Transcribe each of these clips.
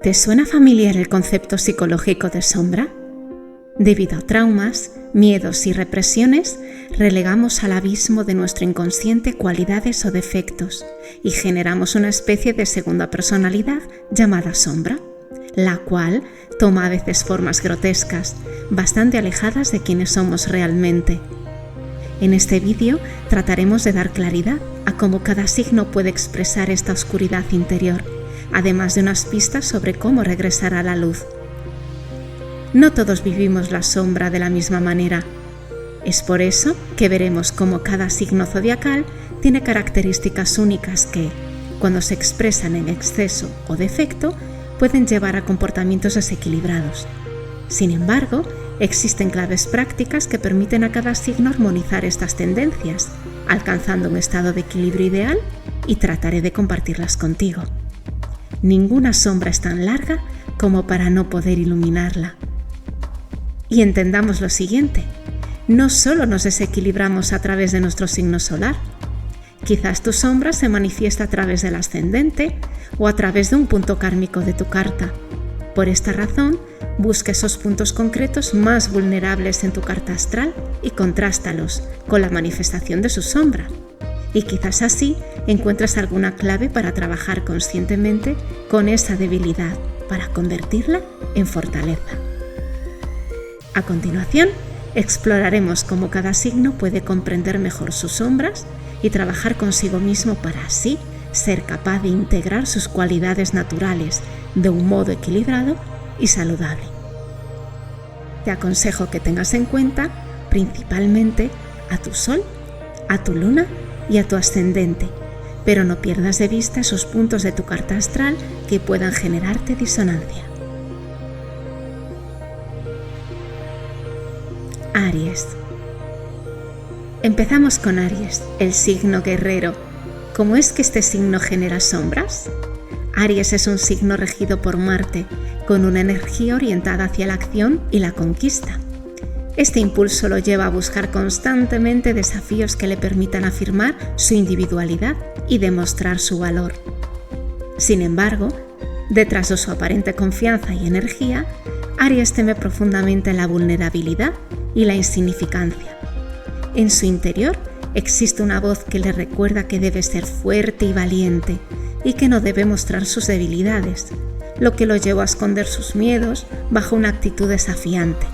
¿Te suena familiar el concepto psicológico de sombra? Debido a traumas, miedos y represiones, relegamos al abismo de nuestro inconsciente cualidades o defectos y generamos una especie de segunda personalidad llamada sombra, la cual toma a veces formas grotescas, bastante alejadas de quienes somos realmente. En este vídeo trataremos de dar claridad a cómo cada signo puede expresar esta oscuridad interior, además de unas pistas sobre cómo regresar a la luz. No todos vivimos la sombra de la misma manera. Es por eso que veremos cómo cada signo zodiacal tiene características únicas que, cuando se expresan en exceso o defecto, pueden llevar a comportamientos desequilibrados. Sin embargo, existen claves prácticas que permiten a cada signo armonizar estas tendencias, alcanzando un estado de equilibrio ideal, y trataré de compartirlas contigo. Ninguna sombra es tan larga como para no poder iluminarla. Y entendamos lo siguiente, no solo nos desequilibramos a través de nuestro signo solar. Quizás tu sombra se manifiesta a través del ascendente o a través de un punto kármico de tu carta. Por esta razón, busca esos puntos concretos más vulnerables en tu carta astral y contrástalos con la manifestación de su sombra. Y quizás así encuentres alguna clave para trabajar conscientemente con esa debilidad para convertirla en fortaleza. A continuación, exploraremos cómo cada signo puede comprender mejor sus sombras y trabajar consigo mismo para así ser capaz de integrar sus cualidades naturales de un modo equilibrado y saludable. Te aconsejo que tengas en cuenta principalmente a tu Sol, a tu Luna y a tu ascendente, pero no pierdas de vista esos puntos de tu carta astral que puedan generarte disonancia. Aries. Empezamos con Aries, el signo guerrero. ¿Cómo es que este signo genera sombras? Aries es un signo regido por Marte, con una energía orientada hacia la acción y la conquista. Este impulso lo lleva a buscar constantemente desafíos que le permitan afirmar su individualidad y demostrar su valor. Sin embargo, detrás de su aparente confianza y energía, Aries teme profundamente la vulnerabilidad y la insignificancia. En su interior existe una voz que le recuerda que debe ser fuerte y valiente y que no debe mostrar sus debilidades, lo que lo lleva a esconder sus miedos bajo una actitud desafiante.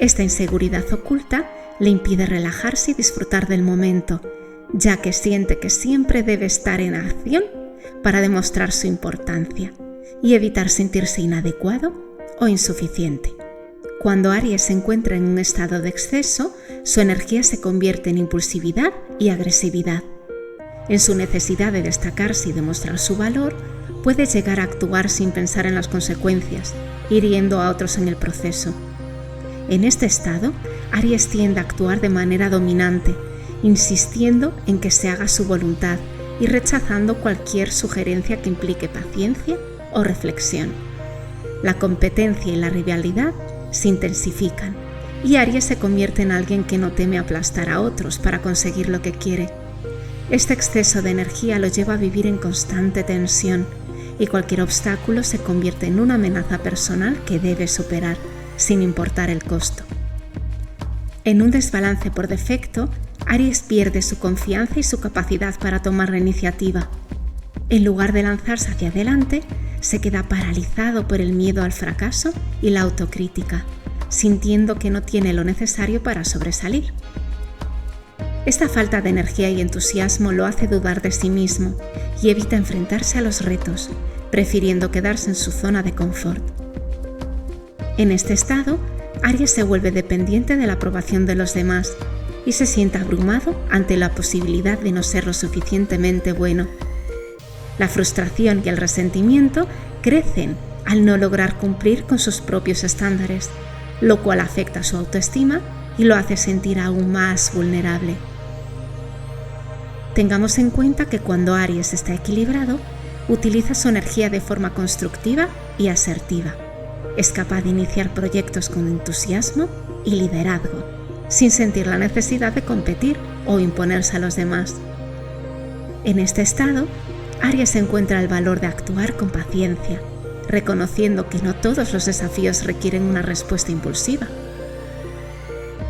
Esta inseguridad oculta le impide relajarse y disfrutar del momento, ya que siente que siempre debe estar en acción para demostrar su importancia y evitar sentirse inadecuado o insuficiente. Cuando Aries se encuentra en un estado de exceso, su energía se convierte en impulsividad y agresividad. En su necesidad de destacarse y demostrar su valor, puede llegar a actuar sin pensar en las consecuencias, hiriendo a otros en el proceso. En este estado, Aries tiende a actuar de manera dominante, insistiendo en que se haga su voluntad y rechazando cualquier sugerencia que implique paciencia o reflexión. La competencia y la rivalidad se intensifican y Aries se convierte en alguien que no teme aplastar a otros para conseguir lo que quiere. Este exceso de energía lo lleva a vivir en constante tensión y cualquier obstáculo se convierte en una amenaza personal que debe superar, sin importar el costo. En un desbalance por defecto, Aries pierde su confianza y su capacidad para tomar la iniciativa. En lugar de lanzarse hacia adelante, se queda paralizado por el miedo al fracaso y la autocrítica, sintiendo que no tiene lo necesario para sobresalir. Esta falta de energía y entusiasmo lo hace dudar de sí mismo y evita enfrentarse a los retos, prefiriendo quedarse en su zona de confort. En este estado, Aries se vuelve dependiente de la aprobación de los demás y se siente abrumado ante la posibilidad de no ser lo suficientemente bueno. La frustración y el resentimiento crecen al no lograr cumplir con sus propios estándares, lo cual afecta su autoestima y lo hace sentir aún más vulnerable. Tengamos en cuenta que cuando Aries está equilibrado, utiliza su energía de forma constructiva y asertiva. Es capaz de iniciar proyectos con entusiasmo y liderazgo, sin sentir la necesidad de competir o imponerse a los demás. En este estado, Aries encuentra el valor de actuar con paciencia, reconociendo que no todos los desafíos requieren una respuesta impulsiva.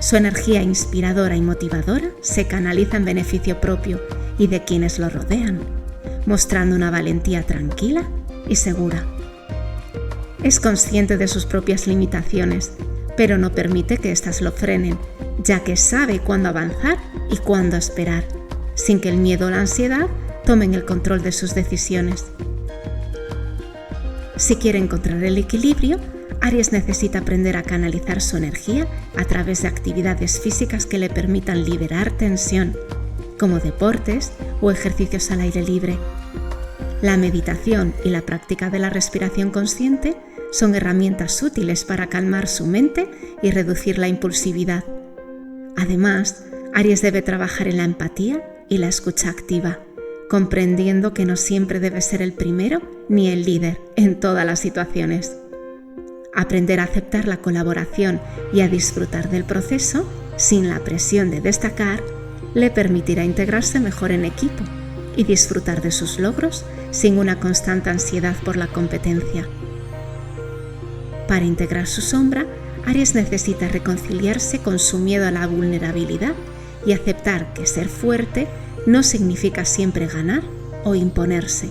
Su energía inspiradora y motivadora se canaliza en beneficio propio y de quienes lo rodean, mostrando una valentía tranquila y segura. Es consciente de sus propias limitaciones, pero no permite que éstas lo frenen, ya que sabe cuándo avanzar y cuándo esperar, sin que el miedo o la ansiedad tomen el control de sus decisiones. Si quiere encontrar el equilibrio, Aries necesita aprender a canalizar su energía a través de actividades físicas que le permitan liberar tensión, como deportes o ejercicios al aire libre. La meditación y la práctica de la respiración consciente son herramientas útiles para calmar su mente y reducir la impulsividad. Además, Aries debe trabajar en la empatía y la escucha activa, comprendiendo que no siempre debe ser el primero ni el líder en todas las situaciones. Aprender a aceptar la colaboración y a disfrutar del proceso, sin la presión de destacar, le permitirá integrarse mejor en equipo y disfrutar de sus logros sin una constante ansiedad por la competencia. Para integrar su sombra, Aries necesita reconciliarse con su miedo a la vulnerabilidad y aceptar que ser fuerte no significa siempre ganar o imponerse.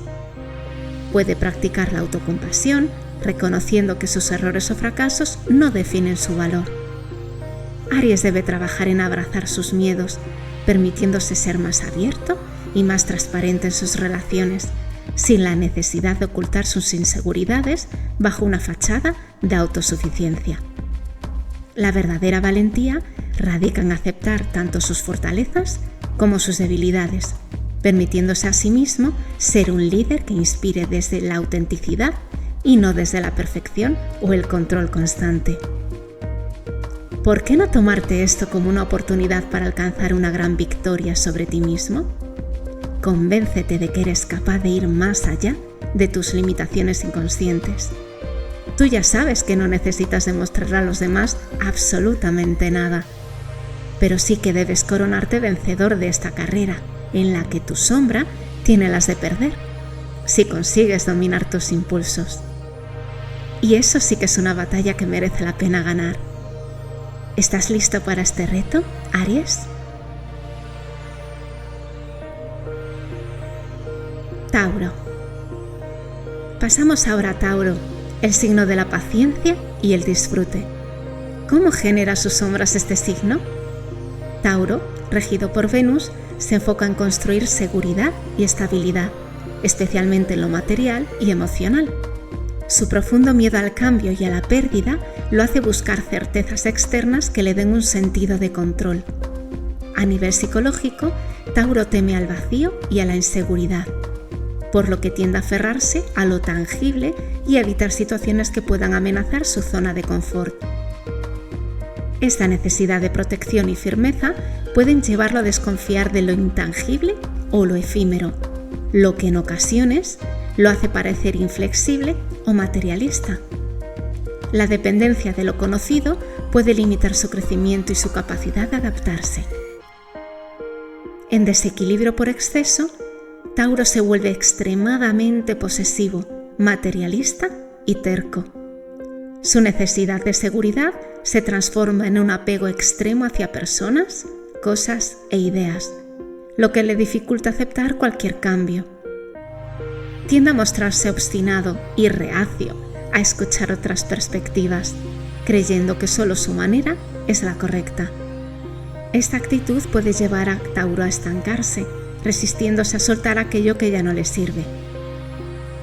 Puede practicar la autocompasión, reconociendo que sus errores o fracasos no definen su valor. Aries debe trabajar en abrazar sus miedos, permitiéndose ser más abierto y más transparente en sus relaciones, sin la necesidad de ocultar sus inseguridades bajo una fachada de autosuficiencia. La verdadera valentía radica en aceptar tanto sus fortalezas como sus debilidades, permitiéndose a sí mismo ser un líder que inspire desde la autenticidad y no desde la perfección o el control constante. ¿Por qué no tomarte esto como una oportunidad para alcanzar una gran victoria sobre ti mismo? Convéncete de que eres capaz de ir más allá de tus limitaciones inconscientes. Tú ya sabes que no necesitas demostrar a los demás absolutamente nada, pero sí que debes coronarte vencedor de esta carrera, en la que tu sombra tiene las de perder, si consigues dominar tus impulsos. Y eso sí que es una batalla que merece la pena ganar. ¿Estás listo para este reto, Aries? Tauro. Pasamos ahora a Tauro, el signo de la paciencia y el disfrute. ¿Cómo genera sus sombras este signo? Tauro, regido por Venus, se enfoca en construir seguridad y estabilidad, especialmente en lo material y emocional. Su profundo miedo al cambio y a la pérdida lo hace buscar certezas externas que le den un sentido de control. A nivel psicológico, Tauro teme al vacío y a la inseguridad, por lo que tiende a aferrarse a lo tangible y a evitar situaciones que puedan amenazar su zona de confort. Esta necesidad de protección y firmeza pueden llevarlo a desconfiar de lo intangible o lo efímero, lo que en ocasiones lo hace parecer inflexible o materialista. La dependencia de lo conocido puede limitar su crecimiento y su capacidad de adaptarse. En desequilibrio por exceso, Tauro se vuelve extremadamente posesivo, materialista y terco. Su necesidad de seguridad se transforma en un apego extremo hacia personas, cosas e ideas, lo que le dificulta aceptar cualquier cambio. Tiende a mostrarse obstinado y reacio a escuchar otras perspectivas, creyendo que solo su manera es la correcta. Esta actitud puede llevar a Tauro a estancarse, resistiéndose a soltar aquello que ya no le sirve.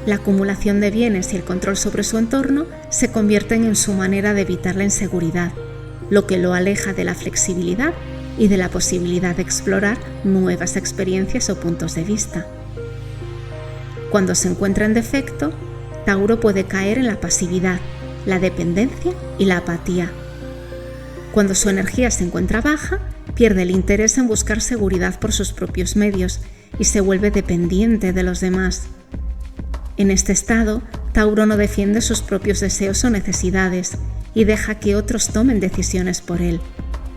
La acumulación de bienes y el control sobre su entorno se convierten en su manera de evitar la inseguridad, lo que lo aleja de la flexibilidad y de la posibilidad de explorar nuevas experiencias o puntos de vista. Cuando se encuentra en defecto, Tauro puede caer en la pasividad, la dependencia y la apatía. Cuando su energía se encuentra baja, pierde el interés en buscar seguridad por sus propios medios y se vuelve dependiente de los demás. En este estado, Tauro no defiende sus propios deseos o necesidades y deja que otros tomen decisiones por él,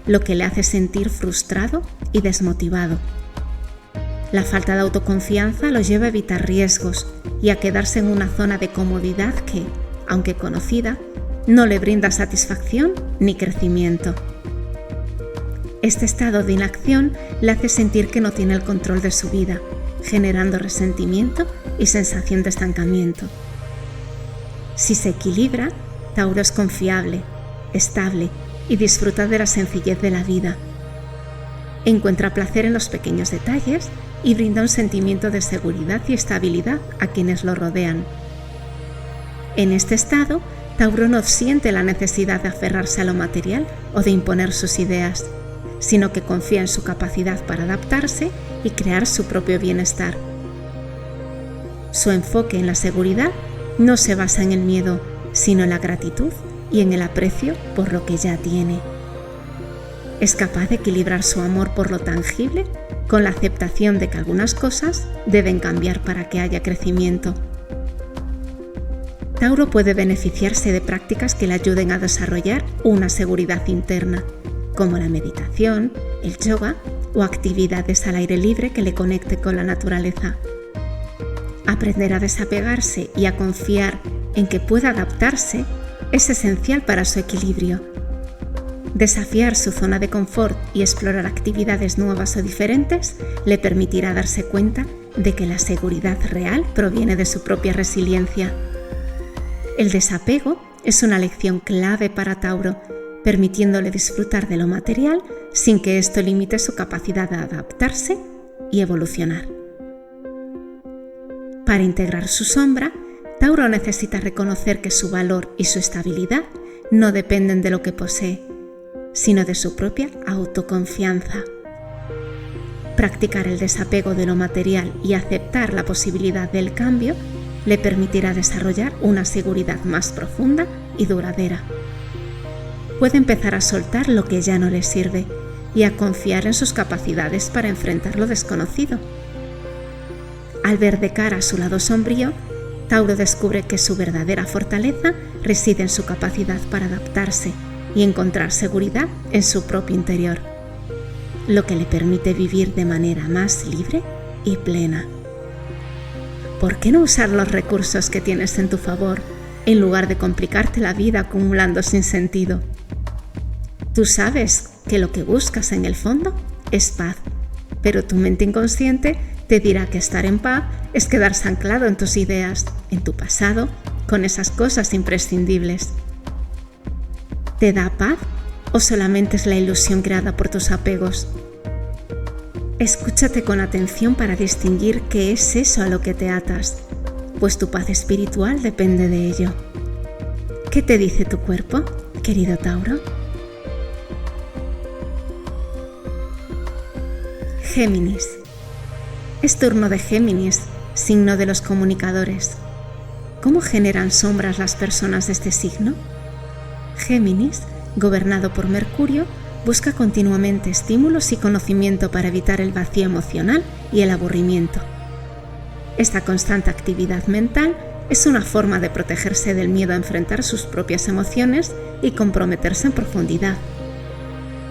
lo que le hace sentir frustrado y desmotivado. La falta de autoconfianza lo lleva a evitar riesgos y a quedarse en una zona de comodidad que, aunque conocida, no le brinda satisfacción ni crecimiento. Este estado de inacción le hace sentir que no tiene el control de su vida, generando resentimiento y sensación de estancamiento. Si se equilibra, Tauro es confiable, estable y disfruta de la sencillez de la vida. Encuentra placer en los pequeños detalles y brinda un sentimiento de seguridad y estabilidad a quienes lo rodean. En este estado, Tauro no siente la necesidad de aferrarse a lo material o de imponer sus ideas, sino que confía en su capacidad para adaptarse y crear su propio bienestar. Su enfoque en la seguridad no se basa en el miedo, sino en la gratitud y en el aprecio por lo que ya tiene. Es capaz de equilibrar su amor por lo tangible con la aceptación de que algunas cosas deben cambiar para que haya crecimiento. Tauro puede beneficiarse de prácticas que le ayuden a desarrollar una seguridad interna, como la meditación, el yoga o actividades al aire libre que le conecte con la naturaleza. Aprender a desapegarse y a confiar en que pueda adaptarse es esencial para su equilibrio. Desafiar su zona de confort y explorar actividades nuevas o diferentes le permitirá darse cuenta de que la seguridad real proviene de su propia resiliencia. El desapego es una lección clave para Tauro, permitiéndole disfrutar de lo material sin que esto limite su capacidad de adaptarse y evolucionar. Para integrar su sombra, Tauro necesita reconocer que su valor y su estabilidad no dependen de lo que posee, sino de su propia autoconfianza. Practicar el desapego de lo material y aceptar la posibilidad del cambio le permitirá desarrollar una seguridad más profunda y duradera. Puede empezar a soltar lo que ya no le sirve y a confiar en sus capacidades para enfrentar lo desconocido. Al ver de cara a su lado sombrío, Tauro descubre que su verdadera fortaleza reside en su capacidad para adaptarse y encontrar seguridad en su propio interior, lo que le permite vivir de manera más libre y plena. ¿Por qué no usar los recursos que tienes en tu favor en lugar de complicarte la vida acumulando sin sentido? Tú sabes que lo que buscas en el fondo es paz, pero tu mente inconsciente te dirá que estar en paz es quedarse anclado en tus ideas, en tu pasado, con esas cosas imprescindibles. ¿Te da paz o solamente es la ilusión creada por tus apegos? Escúchate con atención para distinguir qué es eso a lo que te atas, pues tu paz espiritual depende de ello. ¿Qué te dice tu cuerpo, querido Tauro? Géminis. Es turno de Géminis, signo de los comunicadores. ¿Cómo generan sombras las personas de este signo? Géminis, gobernado por Mercurio, busca continuamente estímulos y conocimiento para evitar el vacío emocional y el aburrimiento. Esta constante actividad mental es una forma de protegerse del miedo a enfrentar sus propias emociones y comprometerse en profundidad.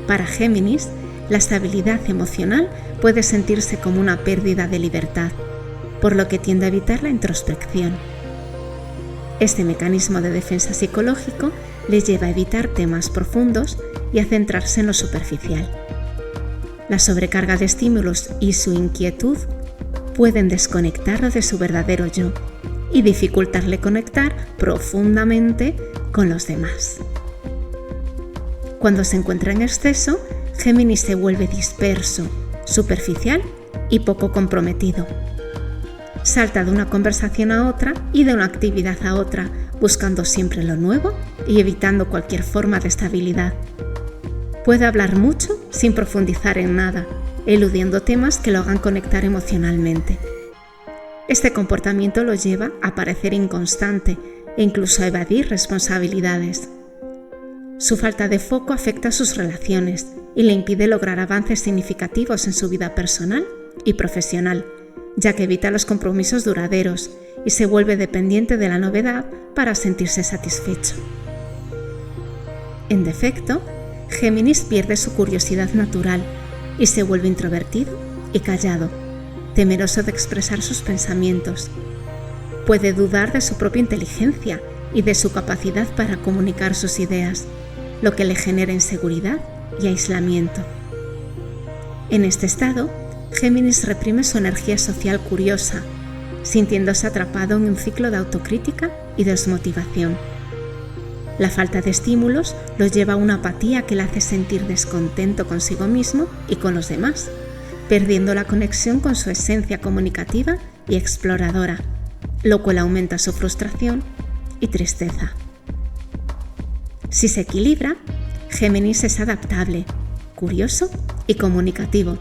Para Géminis, la estabilidad emocional puede sentirse como una pérdida de libertad, por lo que tiende a evitar la introspección. Este mecanismo de defensa psicológico le lleva a evitar temas profundos y a centrarse en lo superficial. La sobrecarga de estímulos y su inquietud pueden desconectarlo de su verdadero yo y dificultarle conectar profundamente con los demás. Cuando se encuentra en exceso, Géminis se vuelve disperso, superficial y poco comprometido. Salta de una conversación a otra y de una actividad a otra, buscando siempre lo nuevo y evitando cualquier forma de estabilidad. Puede hablar mucho sin profundizar en nada, eludiendo temas que lo hagan conectar emocionalmente. Este comportamiento lo lleva a parecer inconstante e incluso a evadir responsabilidades. Su falta de foco afecta a sus relaciones y le impide lograr avances significativos en su vida personal y profesional, ya que evita los compromisos duraderos y se vuelve dependiente de la novedad para sentirse satisfecho. En defecto, Géminis pierde su curiosidad natural y se vuelve introvertido y callado, temeroso de expresar sus pensamientos. Puede dudar de su propia inteligencia y de su capacidad para comunicar sus ideas, lo que le genera inseguridad y aislamiento. En este estado, Géminis reprime su energía social curiosa, sintiéndose atrapado en un ciclo de autocrítica y desmotivación. La falta de estímulos lo lleva a una apatía que le hace sentir descontento consigo mismo y con los demás, perdiendo la conexión con su esencia comunicativa y exploradora, lo cual aumenta su frustración y tristeza. Si se equilibra, Géminis es adaptable, curioso y comunicativo,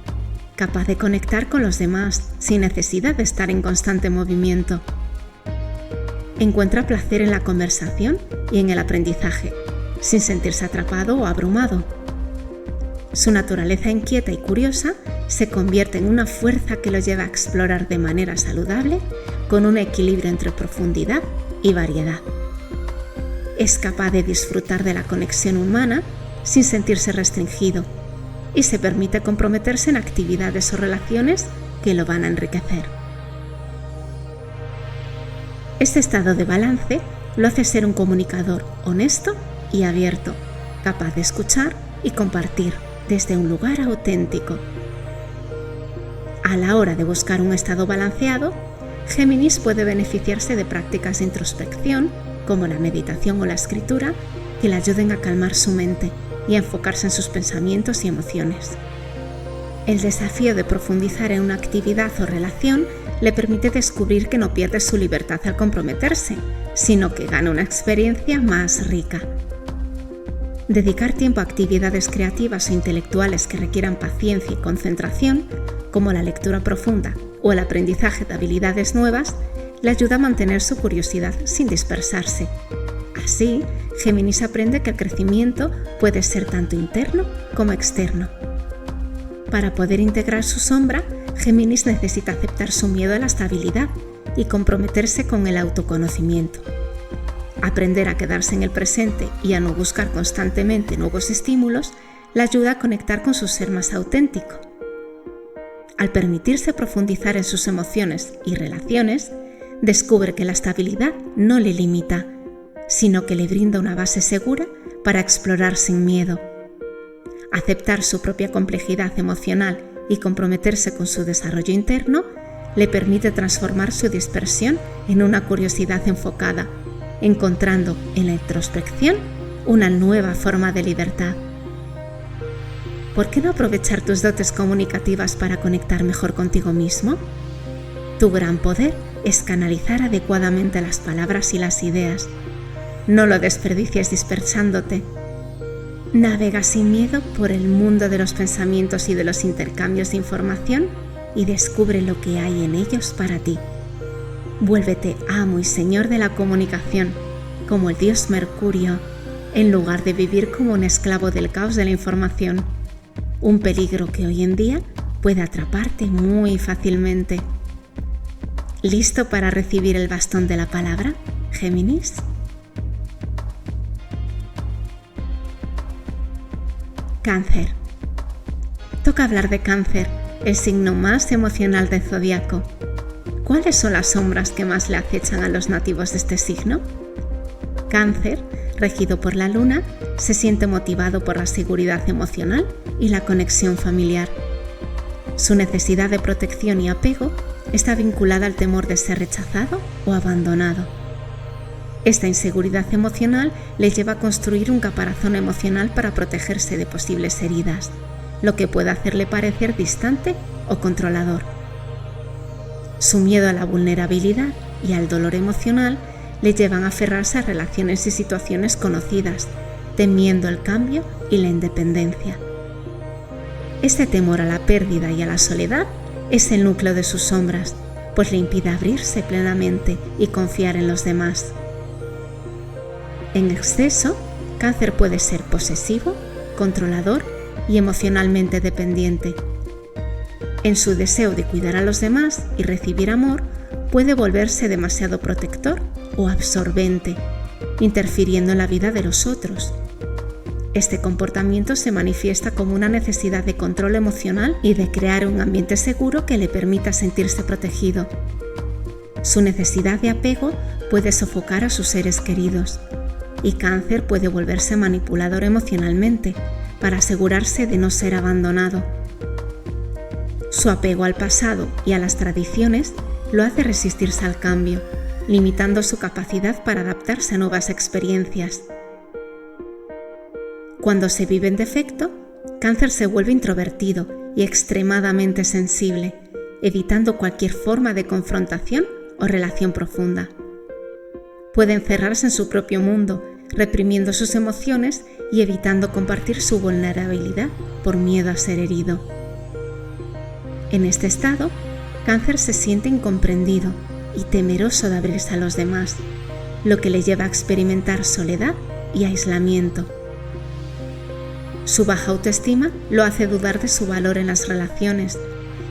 capaz de conectar con los demás sin necesidad de estar en constante movimiento. Encuentra placer en la conversación y en el aprendizaje, sin sentirse atrapado o abrumado. Su naturaleza inquieta y curiosa se convierte en una fuerza que lo lleva a explorar de manera saludable, con un equilibrio entre profundidad y variedad. Es capaz de disfrutar de la conexión humana sin sentirse restringido y se permite comprometerse en actividades o relaciones que lo van a enriquecer. Este estado de balance lo hace ser un comunicador honesto y abierto, capaz de escuchar y compartir desde un lugar auténtico. A la hora de buscar un estado balanceado, Géminis puede beneficiarse de prácticas de introspección, como la meditación o la escritura, que le ayuden a calmar su mente y a enfocarse en sus pensamientos y emociones. El desafío de profundizar en una actividad o relación le permite descubrir que no pierde su libertad al comprometerse, sino que gana una experiencia más rica. Dedicar tiempo a actividades creativas o intelectuales que requieran paciencia y concentración, como la lectura profunda o el aprendizaje de habilidades nuevas, le ayuda a mantener su curiosidad sin dispersarse. Así, Géminis aprende que el crecimiento puede ser tanto interno como externo. Para poder integrar su sombra, Géminis necesita aceptar su miedo a la estabilidad y comprometerse con el autoconocimiento. Aprender a quedarse en el presente y a no buscar constantemente nuevos estímulos le ayuda a conectar con su ser más auténtico. Al permitirse profundizar en sus emociones y relaciones, descubre que la estabilidad no le limita, sino que le brinda una base segura para explorar sin miedo. Aceptar su propia complejidad emocional y comprometerse con su desarrollo interno le permite transformar su dispersión en una curiosidad enfocada, encontrando en la introspección una nueva forma de libertad. ¿Por qué no aprovechar tus dotes comunicativas para conectar mejor contigo mismo? Tu gran poder es canalizar adecuadamente las palabras y las ideas. No lo desperdicies dispersándote. Navega sin miedo por el mundo de los pensamientos y de los intercambios de información y descubre lo que hay en ellos para ti. Vuélvete amo y señor de la comunicación, como el dios Mercurio, en lugar de vivir como un esclavo del caos de la información, un peligro que hoy en día puede atraparte muy fácilmente. ¿Listo para recibir el bastón de la palabra, Géminis? Cáncer. Toca hablar de Cáncer, el signo más emocional del zodiaco. ¿Cuáles son las sombras que más le acechan a los nativos de este signo? Cáncer, regido por la luna, se siente motivado por la seguridad emocional y la conexión familiar. Su necesidad de protección y apego está vinculada al temor de ser rechazado o abandonado. Esta inseguridad emocional le lleva a construir un caparazón emocional para protegerse de posibles heridas, lo que puede hacerle parecer distante o controlador. Su miedo a la vulnerabilidad y al dolor emocional le llevan a aferrarse a relaciones y situaciones conocidas, temiendo el cambio y la independencia. Este temor a la pérdida y a la soledad es el núcleo de sus sombras, pues le impide abrirse plenamente y confiar en los demás. En exceso, Cáncer puede ser posesivo, controlador y emocionalmente dependiente. En su deseo de cuidar a los demás y recibir amor, puede volverse demasiado protector o absorbente, interfiriendo en la vida de los otros. Este comportamiento se manifiesta como una necesidad de control emocional y de crear un ambiente seguro que le permita sentirse protegido. Su necesidad de apego puede sofocar a sus seres queridos y Cáncer puede volverse manipulador emocionalmente para asegurarse de no ser abandonado. Su apego al pasado y a las tradiciones lo hace resistirse al cambio, limitando su capacidad para adaptarse a nuevas experiencias. Cuando se vive en defecto, Cáncer se vuelve introvertido y extremadamente sensible, evitando cualquier forma de confrontación o relación profunda. Puede encerrarse en su propio mundo, reprimiendo sus emociones y evitando compartir su vulnerabilidad por miedo a ser herido. En este estado, Cáncer se siente incomprendido y temeroso de abrirse a los demás, lo que le lleva a experimentar soledad y aislamiento. Su baja autoestima lo hace dudar de su valor en las relaciones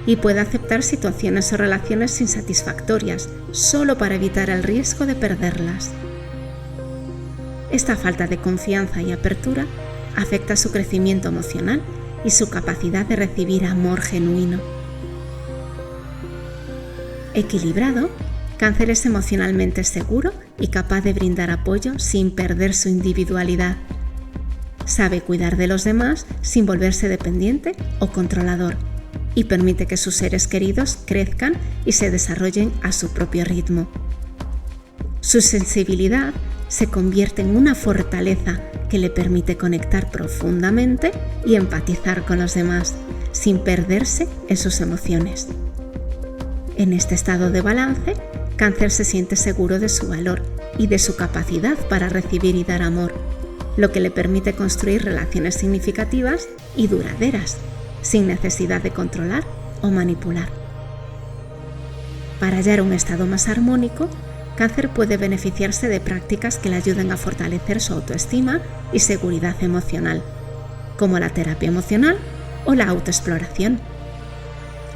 y puede aceptar situaciones o relaciones insatisfactorias solo para evitar el riesgo de perderlas. Esta falta de confianza y apertura afecta su crecimiento emocional y su capacidad de recibir amor genuino. Equilibrado, Cáncer es emocionalmente seguro y capaz de brindar apoyo sin perder su individualidad. Sabe cuidar de los demás sin volverse dependiente o controlador y permite que sus seres queridos crezcan y se desarrollen a su propio ritmo. Su sensibilidad se convierte en una fortaleza que le permite conectar profundamente y empatizar con los demás, sin perderse en sus emociones. En este estado de balance, Cáncer se siente seguro de su valor y de su capacidad para recibir y dar amor, lo que le permite construir relaciones significativas y duraderas, sin necesidad de controlar o manipular. Para hallar un estado más armónico, Cáncer puede beneficiarse de prácticas que le ayuden a fortalecer su autoestima y seguridad emocional, como la terapia emocional o la autoexploración.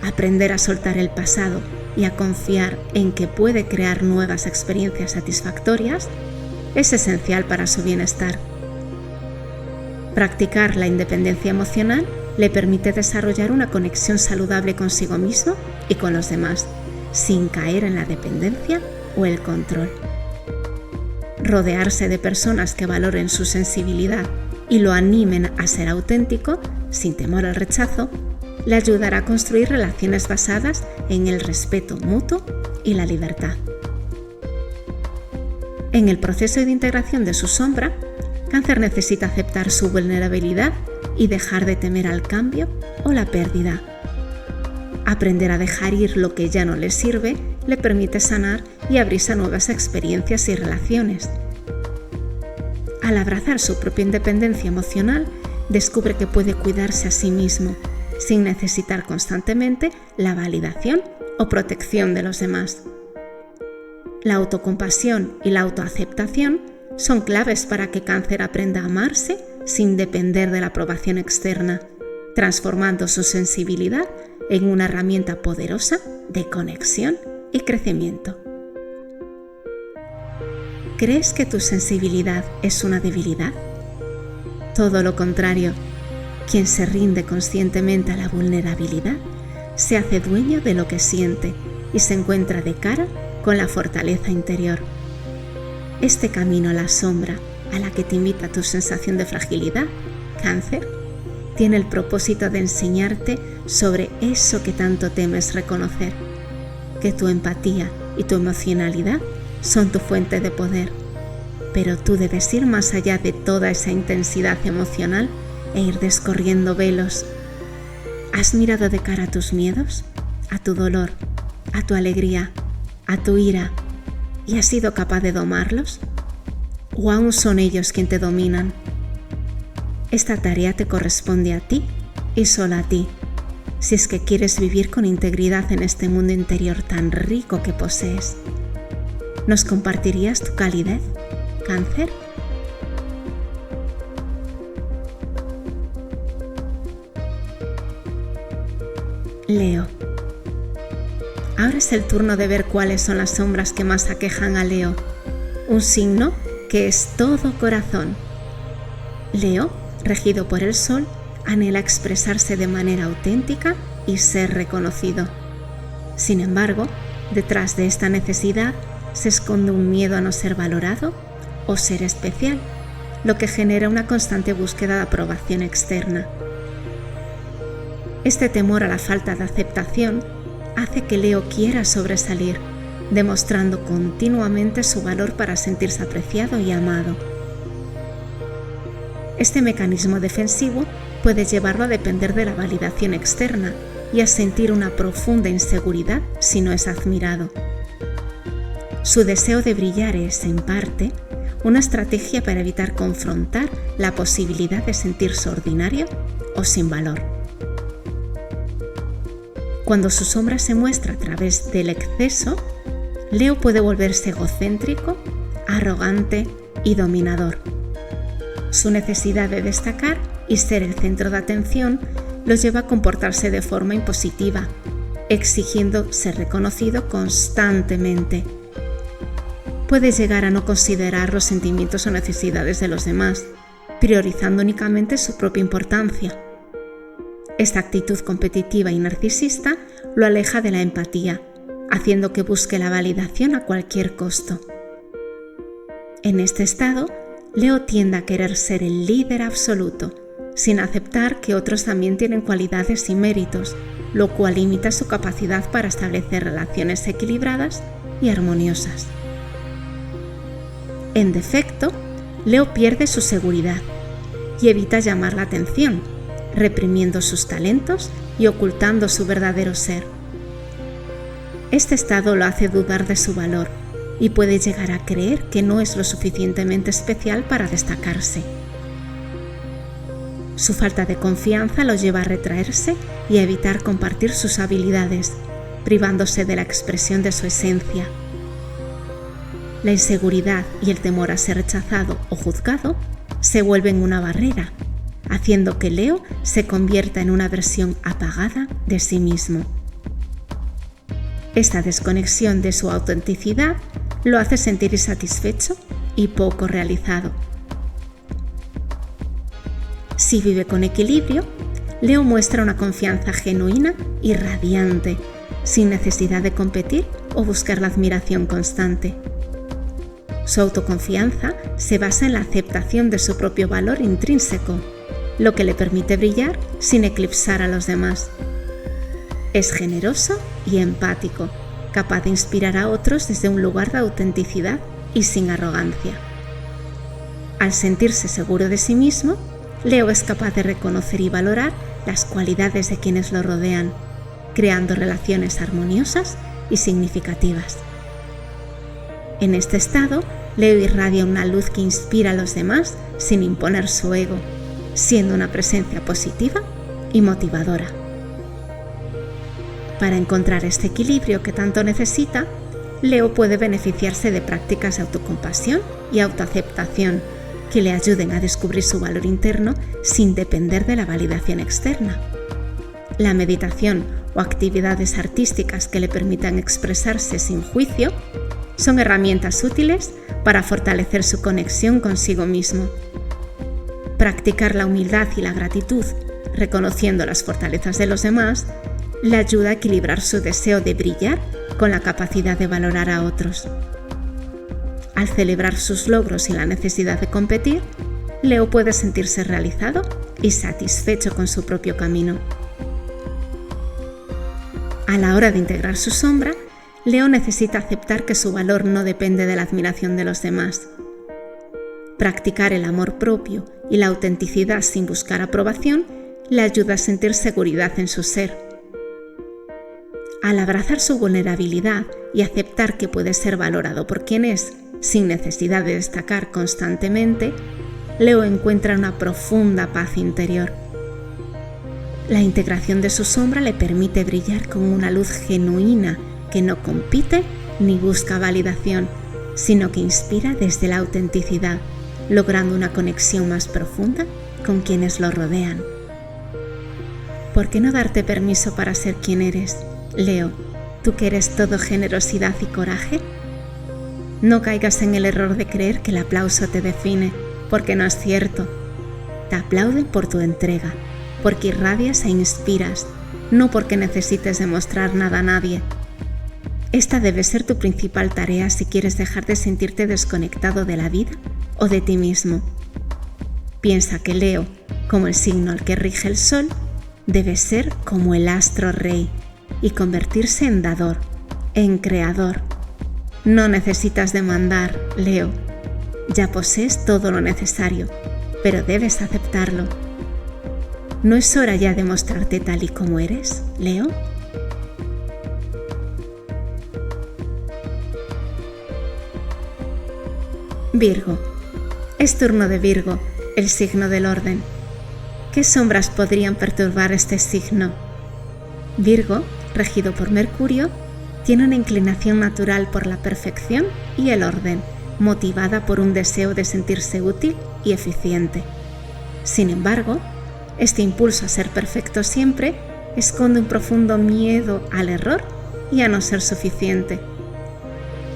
Aprender a soltar el pasado y a confiar en que puede crear nuevas experiencias satisfactorias es esencial para su bienestar. Practicar la independencia emocional le permite desarrollar una conexión saludable consigo mismo y con los demás, sin caer en la dependencia o el control. Rodearse de personas que valoren su sensibilidad y lo animen a ser auténtico, sin temor al rechazo, le ayudará a construir relaciones basadas en el respeto mutuo y la libertad. En el proceso de integración de su sombra, Cáncer necesita aceptar su vulnerabilidad y dejar de temer al cambio o la pérdida. Aprender a dejar ir lo que ya no le sirve le permite sanar y abrirse a nuevas experiencias y relaciones. Al abrazar su propia independencia emocional, descubre que puede cuidarse a sí mismo, sin necesitar constantemente la validación o protección de los demás. La autocompasión y la autoaceptación son claves para que Cáncer aprenda a amarse sin depender de la aprobación externa, transformando su sensibilidad en una herramienta poderosa de conexión y crecimiento. ¿Crees que tu sensibilidad es una debilidad? Todo lo contrario, quien se rinde conscientemente a la vulnerabilidad se hace dueño de lo que siente y se encuentra de cara con la fortaleza interior. Este camino a la sombra a la que te invita tu sensación de fragilidad, Cáncer, tiene el propósito de enseñarte sobre eso que tanto temes reconocer, que tu empatía y tu emocionalidad son tu fuente de poder, pero tú debes ir más allá de toda esa intensidad emocional e ir descorriendo velos. ¿Has mirado de cara a tus miedos, a tu dolor, a tu alegría, a tu ira y has sido capaz de domarlos? ¿O aún son ellos quien te dominan? Esta tarea te corresponde a ti y solo a ti, si es que quieres vivir con integridad en este mundo interior tan rico que posees. ¿Nos compartirías tu calidez, Cáncer? Leo. Ahora es el turno de ver cuáles son las sombras que más aquejan a Leo, un signo que es todo corazón. Leo, regido por el Sol, anhela expresarse de manera auténtica y ser reconocido. Sin embargo, Detrás de esta necesidad se esconde un miedo a no ser valorado o ser especial, lo que genera una constante búsqueda de aprobación externa. Este temor a la falta de aceptación hace que Leo quiera sobresalir, demostrando continuamente su valor para sentirse apreciado y amado. Este mecanismo defensivo puede llevarlo a depender de la validación externa y a sentir una profunda inseguridad si no es admirado. Su deseo de brillar es, en parte, una estrategia para evitar confrontar la posibilidad de sentirse ordinario o sin valor. Cuando su sombra se muestra a través del exceso, Leo puede volverse egocéntrico, arrogante y dominador. Su necesidad de destacar y ser el centro de atención lo lleva a comportarse de forma impositiva, exigiendo ser reconocido constantemente. Puede llegar a no considerar los sentimientos o necesidades de los demás, priorizando únicamente su propia importancia. Esta actitud competitiva y narcisista lo aleja de la empatía, haciendo que busque la validación a cualquier costo. En este estado, Leo tiende a querer ser el líder absoluto, sin aceptar que otros también tienen cualidades y méritos, lo cual limita su capacidad para establecer relaciones equilibradas y armoniosas. En defecto, Leo pierde su seguridad y evita llamar la atención, reprimiendo sus talentos y ocultando su verdadero ser. Este estado lo hace dudar de su valor y puede llegar a creer que no es lo suficientemente especial para destacarse. Su falta de confianza lo lleva a retraerse y a evitar compartir sus habilidades, privándose de la expresión de su esencia. La inseguridad y el temor a ser rechazado o juzgado se vuelven una barrera, haciendo que Leo se convierta en una versión apagada de sí mismo. Esta desconexión de su autenticidad lo hace sentir insatisfecho y poco realizado. Si vive con equilibrio, Leo muestra una confianza genuina y radiante, sin necesidad de competir o buscar la admiración constante. Su autoconfianza se basa en la aceptación de su propio valor intrínseco, lo que le permite brillar sin eclipsar a los demás. Es generoso y empático, capaz de inspirar a otros desde un lugar de autenticidad y sin arrogancia. Al sentirse seguro de sí mismo, Leo es capaz de reconocer y valorar las cualidades de quienes lo rodean, creando relaciones armoniosas y significativas. En este estado, Leo irradia una luz que inspira a los demás sin imponer su ego, siendo una presencia positiva y motivadora. Para encontrar este equilibrio que tanto necesita, Leo puede beneficiarse de prácticas de autocompasión y autoaceptación que le ayuden a descubrir su valor interno sin depender de la validación externa. La meditación o actividades artísticas que le permitan expresarse sin juicio son herramientas útiles para fortalecer su conexión consigo mismo. Practicar la humildad y la gratitud, reconociendo las fortalezas de los demás, le ayuda a equilibrar su deseo de brillar con la capacidad de valorar a otros. Al celebrar sus logros sin la necesidad de competir, Leo puede sentirse realizado y satisfecho con su propio camino. A la hora de integrar su sombra, Leo necesita aceptar que su valor no depende de la admiración de los demás. Practicar el amor propio y la autenticidad sin buscar aprobación le ayuda a sentir seguridad en su ser. Al abrazar su vulnerabilidad y aceptar que puede ser valorado por quien es, sin necesidad de destacar constantemente, Leo encuentra una profunda paz interior. La integración de su sombra le permite brillar con una luz genuina que no compite ni busca validación, sino que inspira desde la autenticidad, logrando una conexión más profunda con quienes lo rodean. ¿Por qué no darte permiso para ser quien eres, Leo, tú que eres todo generosidad y coraje? No caigas en el error de creer que el aplauso te define, porque no es cierto. Te aplauden por tu entrega, porque irradias e inspiras, no porque necesites demostrar nada a nadie. Esta debe ser tu principal tarea si quieres dejar de sentirte desconectado de la vida o de ti mismo. Piensa que Leo, como el signo al que rige el Sol, debe ser como el astro rey y convertirse en dador, en creador. No necesitas demandar, Leo. Ya posees todo lo necesario, pero debes aceptarlo. ¿No es hora ya de mostrarte tal y como eres, Leo? Virgo. Es turno de Virgo, el signo del orden. ¿Qué sombras podrían perturbar este signo? Virgo, regido por Mercurio, tiene una inclinación natural por la perfección y el orden, motivada por un deseo de sentirse útil y eficiente. Sin embargo, este impulso a ser perfecto siempre esconde un profundo miedo al error y a no ser suficiente.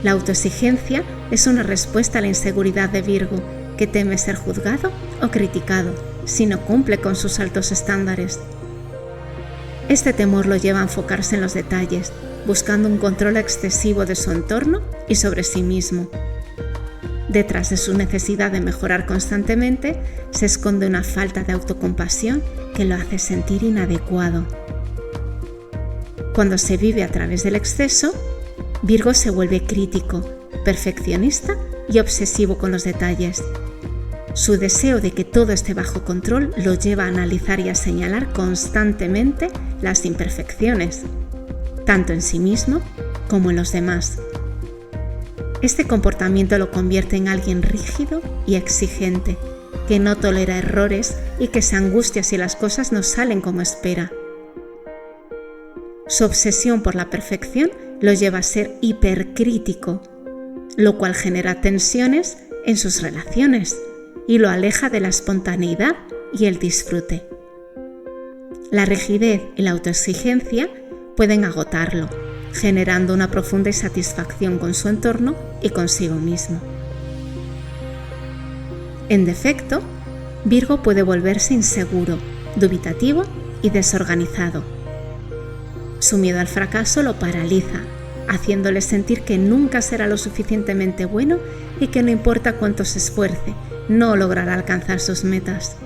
La autoexigencia es una respuesta a la inseguridad de Virgo, que teme ser juzgado o criticado si no cumple con sus altos estándares. Este temor lo lleva a enfocarse en los detalles, buscando un control excesivo de su entorno y sobre sí mismo. Detrás de su necesidad de mejorar constantemente se esconde una falta de autocompasión que lo hace sentir inadecuado. Cuando se vive a través del exceso, Virgo se vuelve crítico, perfeccionista y obsesivo con los detalles. Su deseo de que todo esté bajo control lo lleva a analizar y a señalar constantemente las imperfecciones, tanto en sí mismo como en los demás. Este comportamiento lo convierte en alguien rígido y exigente, que no tolera errores y que se angustia si las cosas no salen como espera. Su obsesión por la perfección lo lleva a ser hipercrítico, lo cual genera tensiones en sus relaciones y lo aleja de la espontaneidad y el disfrute. La rigidez y la autoexigencia pueden agotarlo, generando una profunda insatisfacción con su entorno y consigo mismo. En defecto, Virgo puede volverse inseguro, dubitativo y desorganizado. Su miedo al fracaso lo paraliza, haciéndole sentir que nunca será lo suficientemente bueno y que no importa cuánto se esfuerce, no logrará alcanzar sus metas.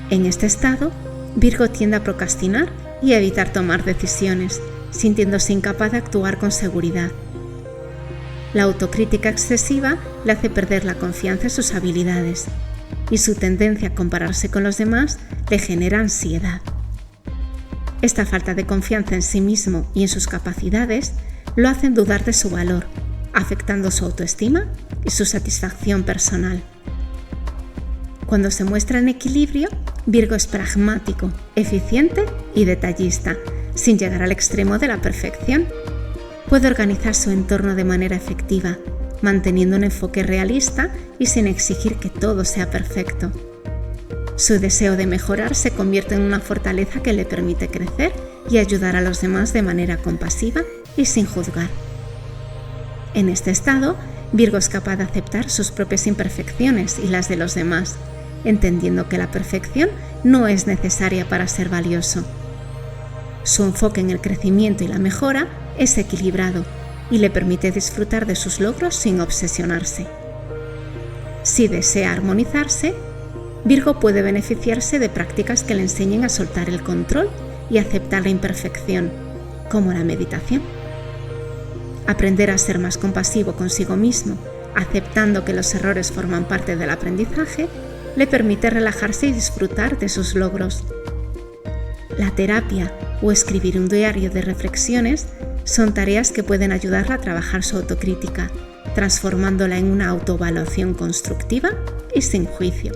En este estado, Virgo tiende a procrastinar y a evitar tomar decisiones, sintiéndose incapaz de actuar con seguridad. La autocrítica excesiva le hace perder la confianza en sus habilidades y su tendencia a compararse con los demás le genera ansiedad. Esta falta de confianza en sí mismo y en sus capacidades lo hacen dudar de su valor, afectando su autoestima y su satisfacción personal. Cuando se muestra en equilibrio, Virgo es pragmático, eficiente y detallista, sin llegar al extremo de la perfección. Puede organizar su entorno de manera efectiva, manteniendo un enfoque realista y sin exigir que todo sea perfecto. Su deseo de mejorar se convierte en una fortaleza que le permite crecer y ayudar a los demás de manera compasiva y sin juzgar. En este estado, Virgo es capaz de aceptar sus propias imperfecciones y las de los demás, entendiendo que la perfección no es necesaria para ser valioso. Su enfoque en el crecimiento y la mejora es equilibrado y le permite disfrutar de sus logros sin obsesionarse. Si desea armonizarse, Virgo puede beneficiarse de prácticas que le enseñen a soltar el control y aceptar la imperfección, como la meditación. Aprender a ser más compasivo consigo mismo, aceptando que los errores forman parte del aprendizaje, le permite relajarse y disfrutar de sus logros. La terapia o escribir un diario de reflexiones son tareas que pueden ayudarla a trabajar su autocrítica, transformándola en una autoevaluación constructiva y sin juicio.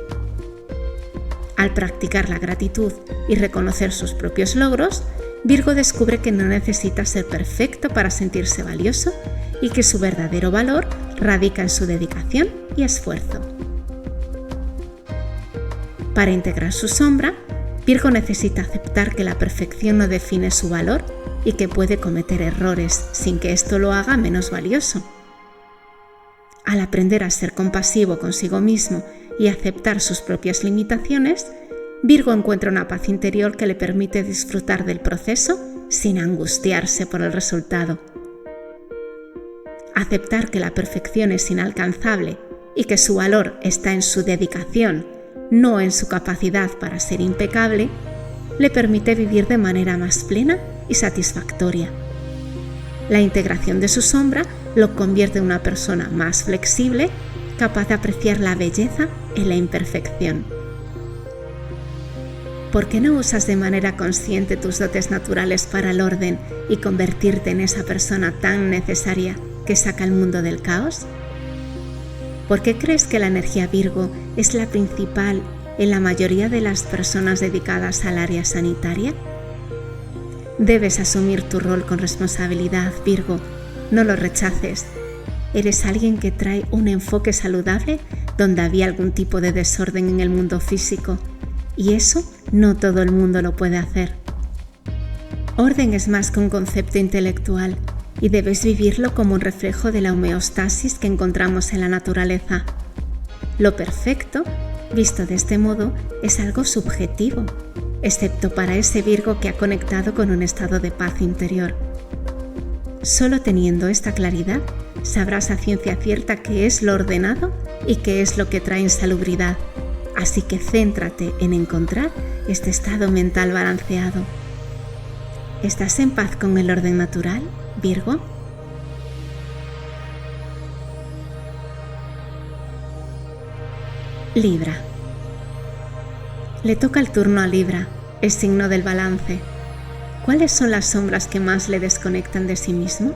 Al practicar la gratitud y reconocer sus propios logros, Virgo descubre que no necesita ser perfecto para sentirse valioso y que su verdadero valor radica en su dedicación y esfuerzo. Para integrar su sombra, Virgo necesita aceptar que la perfección no define su valor y que puede cometer errores sin que esto lo haga menos valioso. Al aprender a ser compasivo consigo mismo y aceptar sus propias limitaciones, Virgo encuentra una paz interior que le permite disfrutar del proceso sin angustiarse por el resultado. Aceptar que la perfección es inalcanzable y que su valor está en su dedicación, no en su capacidad para ser impecable, le permite vivir de manera más plena y satisfactoria. La integración de su sombra lo convierte en una persona más flexible, capaz de apreciar la belleza en la imperfección. ¿Por qué no usas de manera consciente tus dotes naturales para el orden y convertirte en esa persona tan necesaria que saca al mundo del caos? ¿Por qué crees que la energía Virgo es la principal en la mayoría de las personas dedicadas al área sanitaria? Debes asumir tu rol con responsabilidad, Virgo. No lo rechaces. Eres alguien que trae un enfoque saludable donde había algún tipo de desorden en el mundo físico, y eso no todo el mundo lo puede hacer. Orden es más que un concepto intelectual y debes vivirlo como un reflejo de la homeostasis que encontramos en la naturaleza. Lo perfecto, visto de este modo, es algo subjetivo, excepto para ese Virgo que ha conectado con un estado de paz interior. Solo teniendo esta claridad, sabrás a ciencia cierta qué es lo ordenado y qué es lo que trae insalubridad. Así que céntrate en encontrar este estado mental balanceado. ¿Estás en paz con el orden natural, Virgo? Libra. Le toca el turno a Libra, el signo del balance. ¿Cuáles son las sombras que más le desconectan de sí mismo?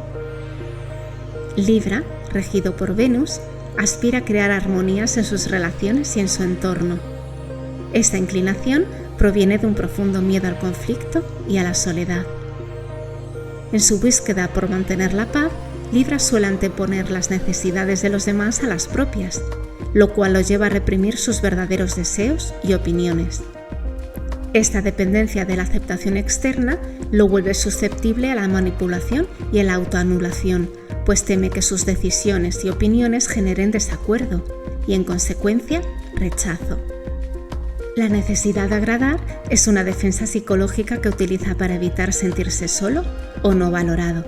Libra, regido por Venus, aspira a crear armonías en sus relaciones y en su entorno. Esta inclinación proviene de un profundo miedo al conflicto y a la soledad. En su búsqueda por mantener la paz, Libra suele anteponer las necesidades de los demás a las propias, lo cual lo lleva a reprimir sus verdaderos deseos y opiniones. Esta dependencia de la aceptación externa lo vuelve susceptible a la manipulación y a la autoanulación, pues teme que sus decisiones y opiniones generen desacuerdo y, en consecuencia, rechazo. La necesidad de agradar es una defensa psicológica que utiliza para evitar sentirse solo o no valorado.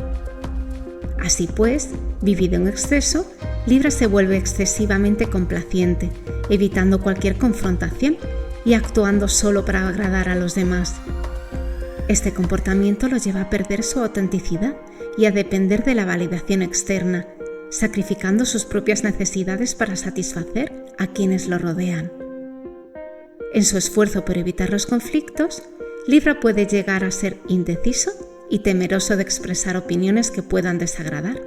Así pues, vivido en exceso, Libra se vuelve excesivamente complaciente, evitando cualquier confrontación y actuando solo para agradar a los demás. Este comportamiento lo lleva a perder su autenticidad y a depender de la validación externa, sacrificando sus propias necesidades para satisfacer a quienes lo rodean. En su esfuerzo por evitar los conflictos, Libra puede llegar a ser indeciso y temeroso de expresar opiniones que puedan desagradar.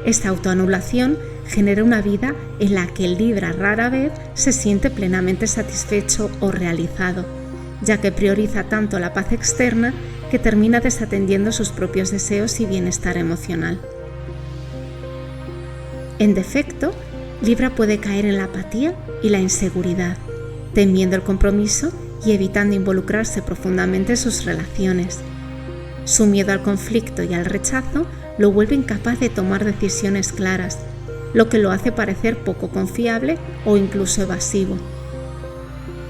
Esta autoanulación genera una vida en la que el Libra rara vez se siente plenamente satisfecho o realizado, ya que prioriza tanto la paz externa que termina desatendiendo sus propios deseos y bienestar emocional. En defecto, Libra puede caer en la apatía y la inseguridad, temiendo el compromiso y evitando involucrarse profundamente en sus relaciones. Su miedo al conflicto y al rechazo lo vuelve incapaz de tomar decisiones claras, lo que lo hace parecer poco confiable o incluso evasivo.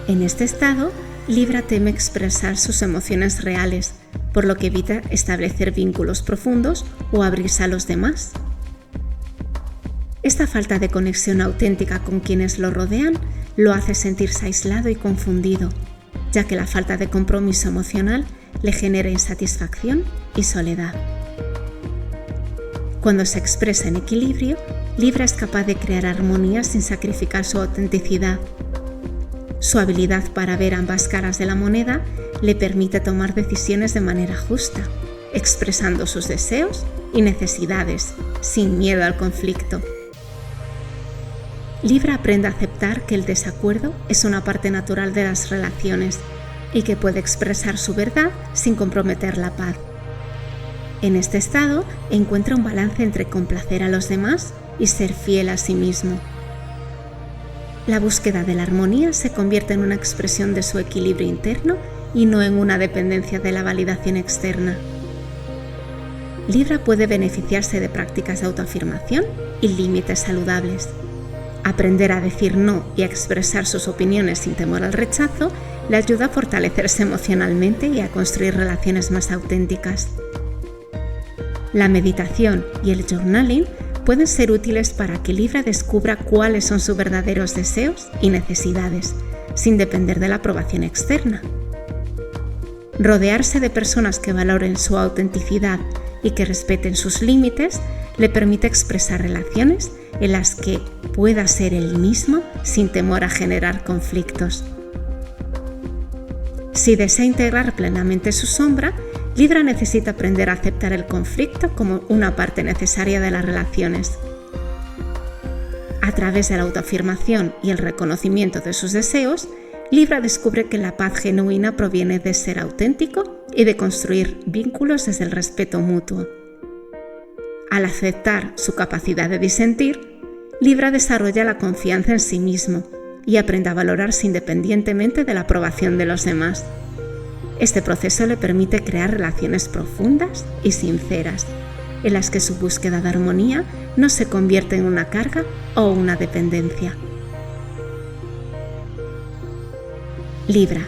En este estado, Libra teme expresar sus emociones reales, por lo que evita establecer vínculos profundos o abrirse a los demás. Esta falta de conexión auténtica con quienes lo rodean lo hace sentirse aislado y confundido, ya que la falta de compromiso emocional le genera insatisfacción y soledad. Cuando se expresa en equilibrio, Libra es capaz de crear armonía sin sacrificar su autenticidad. Su habilidad para ver ambas caras de la moneda le permite tomar decisiones de manera justa, expresando sus deseos y necesidades, sin miedo al conflicto. Libra aprende a aceptar que el desacuerdo es una parte natural de las relaciones y que puede expresar su verdad sin comprometer la paz. En este estado encuentra un balance entre complacer a los demás y ser fiel a sí mismo. La búsqueda de la armonía se convierte en una expresión de su equilibrio interno y no en una dependencia de la validación externa. Libra puede beneficiarse de prácticas de autoafirmación y límites saludables. Aprender a decir no y a expresar sus opiniones sin temor al rechazo le ayuda a fortalecerse emocionalmente y a construir relaciones más auténticas. La meditación y el journaling pueden ser útiles para que Libra descubra cuáles son sus verdaderos deseos y necesidades, sin depender de la aprobación externa. Rodearse de personas que valoren su autenticidad y que respeten sus límites le permite expresar relaciones en las que pueda ser él mismo sin temor a generar conflictos. Si desea integrar plenamente su sombra, Libra necesita aprender a aceptar el conflicto como una parte necesaria de las relaciones. A través de la autoafirmación y el reconocimiento de sus deseos, Libra descubre que la paz genuina proviene de ser auténtico y de construir vínculos desde el respeto mutuo. Al aceptar su capacidad de disentir, Libra desarrolla la confianza en sí mismo y aprende a valorarse independientemente de la aprobación de los demás. Este proceso le permite crear relaciones profundas y sinceras, en las que su búsqueda de armonía no se convierte en una carga o una dependencia. Libra,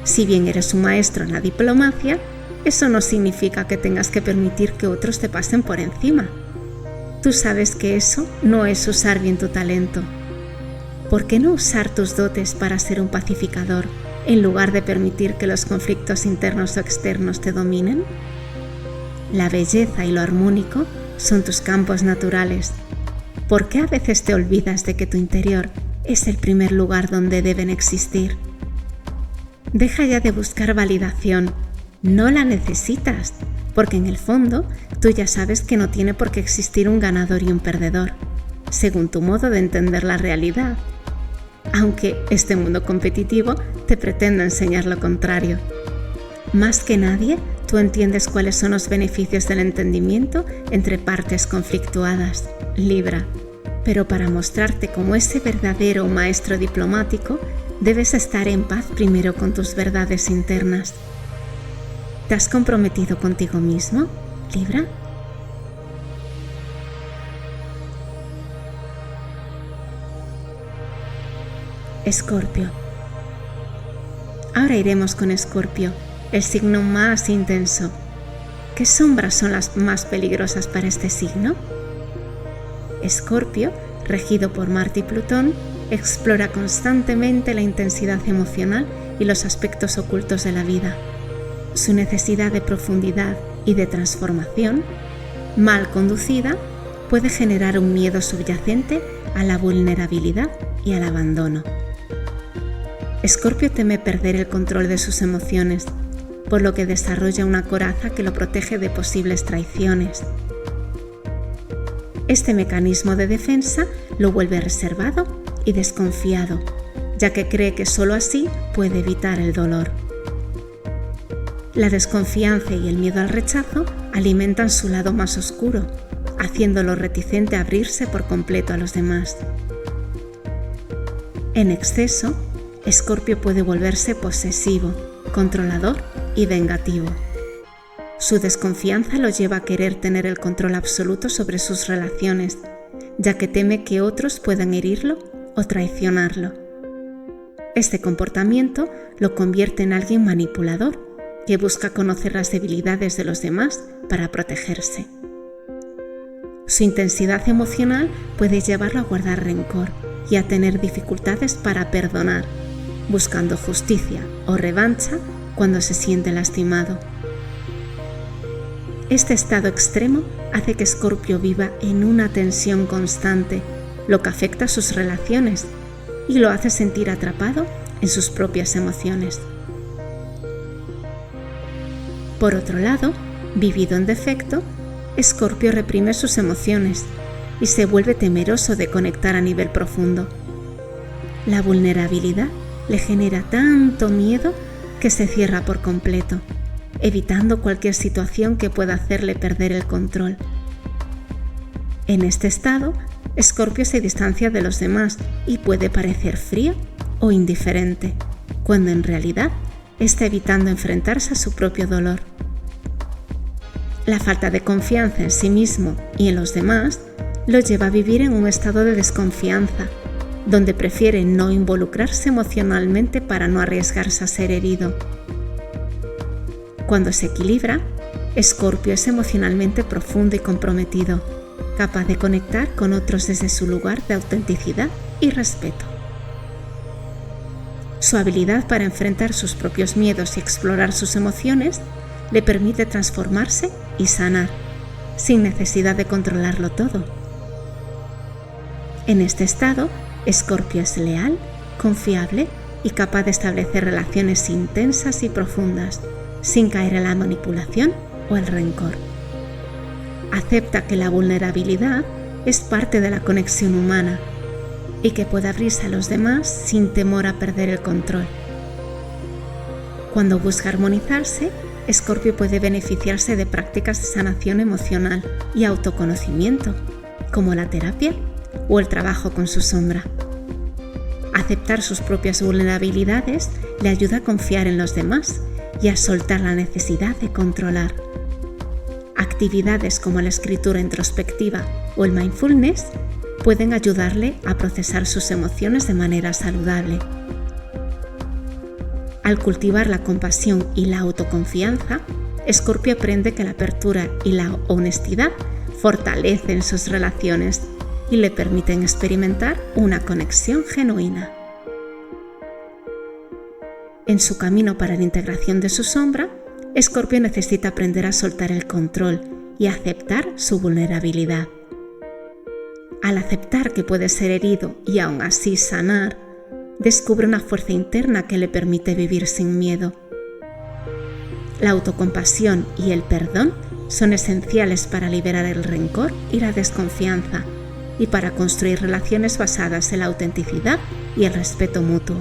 si bien eres un maestro en la diplomacia, eso no significa que tengas que permitir que otros te pasen por encima. Tú sabes que eso no es usar bien tu talento. ¿Por qué no usar tus dotes para ser un pacificador en lugar de permitir que los conflictos internos o externos te dominen? La belleza y lo armónico son tus campos naturales. ¿Por qué a veces te olvidas de que tu interior es el primer lugar donde deben existir? Deja ya de buscar validación. No la necesitas, porque en el fondo tú ya sabes que no tiene por qué existir un ganador y un perdedor, según tu modo de entender la realidad, aunque este mundo competitivo te pretenda enseñar lo contrario. Más que nadie, tú entiendes cuáles son los beneficios del entendimiento entre partes conflictuadas, Libra, pero para mostrarte como ese verdadero maestro diplomático, debes estar en paz primero con tus verdades internas. ¿Te has comprometido contigo mismo, Libra? Escorpio. Ahora iremos con Escorpio, el signo más intenso. ¿Qué sombras son las más peligrosas para este signo? Escorpio, regido por Marte y Plutón, explora constantemente la intensidad emocional y los aspectos ocultos de la vida. Su necesidad de profundidad y de transformación, mal conducida, puede generar un miedo subyacente a la vulnerabilidad y al abandono. Escorpio teme perder el control de sus emociones, por lo que desarrolla una coraza que lo protege de posibles traiciones. Este mecanismo de defensa lo vuelve reservado y desconfiado, ya que cree que solo así puede evitar el dolor. La desconfianza y el miedo al rechazo alimentan su lado más oscuro, haciéndolo reticente a abrirse por completo a los demás. En exceso, Escorpio puede volverse posesivo, controlador y vengativo. Su desconfianza lo lleva a querer tener el control absoluto sobre sus relaciones, ya que teme que otros puedan herirlo o traicionarlo. Este comportamiento lo convierte en alguien manipulador que busca conocer las debilidades de los demás para protegerse. Su intensidad emocional puede llevarlo a guardar rencor y a tener dificultades para perdonar, buscando justicia o revancha cuando se siente lastimado. Este estado extremo hace que Escorpio viva en una tensión constante, lo que afecta a sus relaciones y lo hace sentir atrapado en sus propias emociones. Por otro lado, vivido en defecto, Escorpio reprime sus emociones y se vuelve temeroso de conectar a nivel profundo. La vulnerabilidad le genera tanto miedo que se cierra por completo, evitando cualquier situación que pueda hacerle perder el control. En este estado, Escorpio se distancia de los demás y puede parecer frío o indiferente, cuando en realidad está evitando enfrentarse a su propio dolor. La falta de confianza en sí mismo y en los demás lo lleva a vivir en un estado de desconfianza, donde prefiere no involucrarse emocionalmente para no arriesgarse a ser herido. Cuando se equilibra, Escorpio es emocionalmente profundo y comprometido, capaz de conectar con otros desde su lugar de autenticidad y respeto. Su habilidad para enfrentar sus propios miedos y explorar sus emociones le permite transformarse y sanar, sin necesidad de controlarlo todo. En este estado, Escorpio es leal, confiable y capaz de establecer relaciones intensas y profundas, sin caer en la manipulación o el rencor. Acepta que la vulnerabilidad es parte de la conexión humana y que puede abrirse a los demás sin temor a perder el control. Cuando busca armonizarse, Escorpio puede beneficiarse de prácticas de sanación emocional y autoconocimiento, como la terapia o el trabajo con su sombra. Aceptar sus propias vulnerabilidades le ayuda a confiar en los demás y a soltar la necesidad de controlar. Actividades como la escritura introspectiva o el mindfulness pueden ayudarle a procesar sus emociones de manera saludable. Al cultivar la compasión y la autoconfianza, Escorpio aprende que la apertura y la honestidad fortalecen sus relaciones y le permiten experimentar una conexión genuina. En su camino para la integración de su sombra, Escorpio necesita aprender a soltar el control y a aceptar su vulnerabilidad. Al aceptar que puede ser herido y aún así sanar, descubre una fuerza interna que le permite vivir sin miedo. La autocompasión y el perdón son esenciales para liberar el rencor y la desconfianza y para construir relaciones basadas en la autenticidad y el respeto mutuo.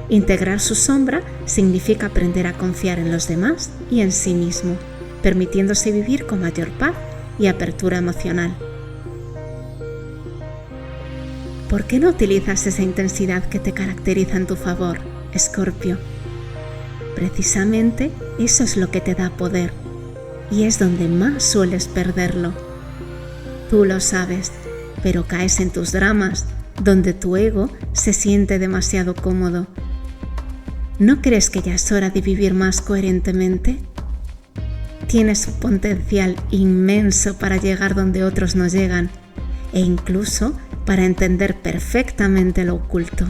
Integrar su sombra significa aprender a confiar en los demás y en sí mismo, permitiéndose vivir con mayor paz y apertura emocional. ¿Por qué no utilizas esa intensidad que te caracteriza en tu favor, Escorpio? Precisamente eso es lo que te da poder y es donde más sueles perderlo. Tú lo sabes, pero caes en tus dramas, donde tu ego se siente demasiado cómodo. ¿No crees que ya es hora de vivir más coherentemente? Tienes un potencial inmenso para llegar donde otros no llegan e incluso para entender perfectamente lo oculto.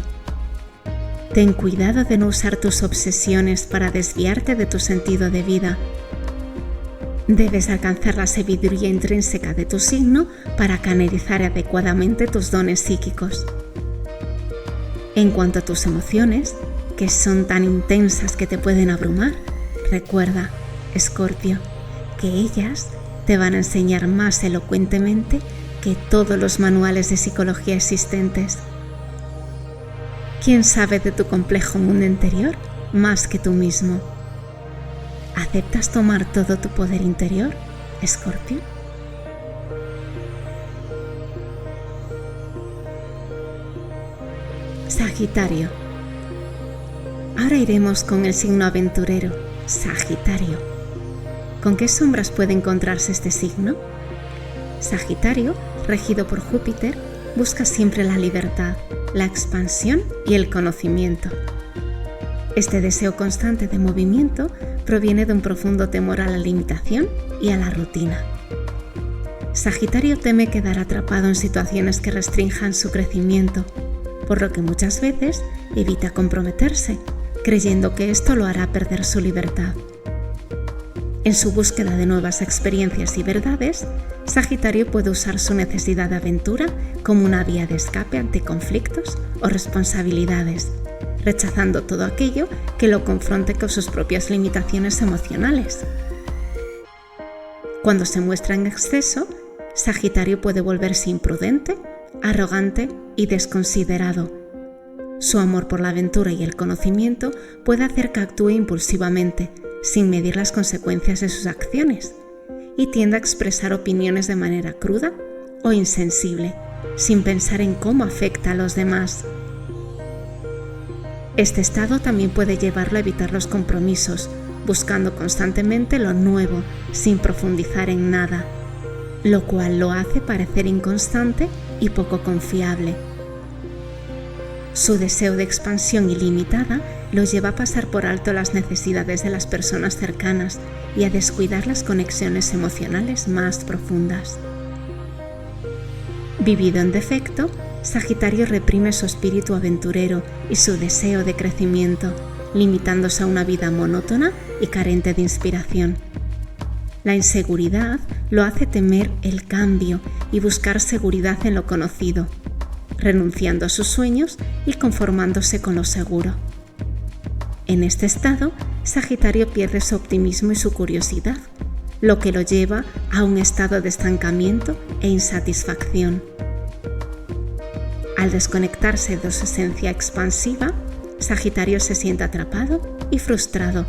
Ten cuidado de no usar tus obsesiones para desviarte de tu sentido de vida. Debes alcanzar la sabiduría intrínseca de tu signo para canalizar adecuadamente tus dones psíquicos. En cuanto a tus emociones, que son tan intensas que te pueden abrumar, recuerda, Escorpio, que ellas te van a enseñar más elocuentemente que todos los manuales de psicología existentes. ¿Quién sabe de tu complejo mundo interior más que tú mismo? ¿Aceptas tomar todo tu poder interior, Escorpio? Sagitario. Ahora iremos con el signo aventurero, Sagitario. ¿Con qué sombras puede encontrarse este signo? Sagitario, regido por Júpiter, busca siempre la libertad, la expansión y el conocimiento. Este deseo constante de movimiento proviene de un profundo temor a la limitación y a la rutina. Sagitario teme quedar atrapado en situaciones que restrinjan su crecimiento, por lo que muchas veces evita comprometerse, creyendo que esto lo hará perder su libertad. En su búsqueda de nuevas experiencias y verdades, Sagitario puede usar su necesidad de aventura como una vía de escape ante conflictos o responsabilidades, rechazando todo aquello que lo confronte con sus propias limitaciones emocionales. Cuando se muestra en exceso, Sagitario puede volverse imprudente, arrogante y desconsiderado. Su amor por la aventura y el conocimiento puede hacer que actúe impulsivamente, sin medir las consecuencias de sus acciones, y tiende a expresar opiniones de manera cruda o insensible, sin pensar en cómo afecta a los demás. Este estado también puede llevarlo a evitar los compromisos, buscando constantemente lo nuevo, sin profundizar en nada, lo cual lo hace parecer inconstante y poco confiable, Su deseo de expansión ilimitada lo lleva a pasar por alto las necesidades de las personas cercanas y a descuidar las conexiones emocionales más profundas. Vivido en defecto, Sagitario reprime su espíritu aventurero y su deseo de crecimiento, limitándose a una vida monótona y carente de inspiración. La inseguridad lo hace temer el cambio y buscar seguridad en lo conocido, renunciando a sus sueños y conformándose con lo seguro. En este estado, Sagitario pierde su optimismo y su curiosidad, lo que lo lleva a un estado de estancamiento e insatisfacción. Al desconectarse de su esencia expansiva, Sagitario se siente atrapado y frustrado,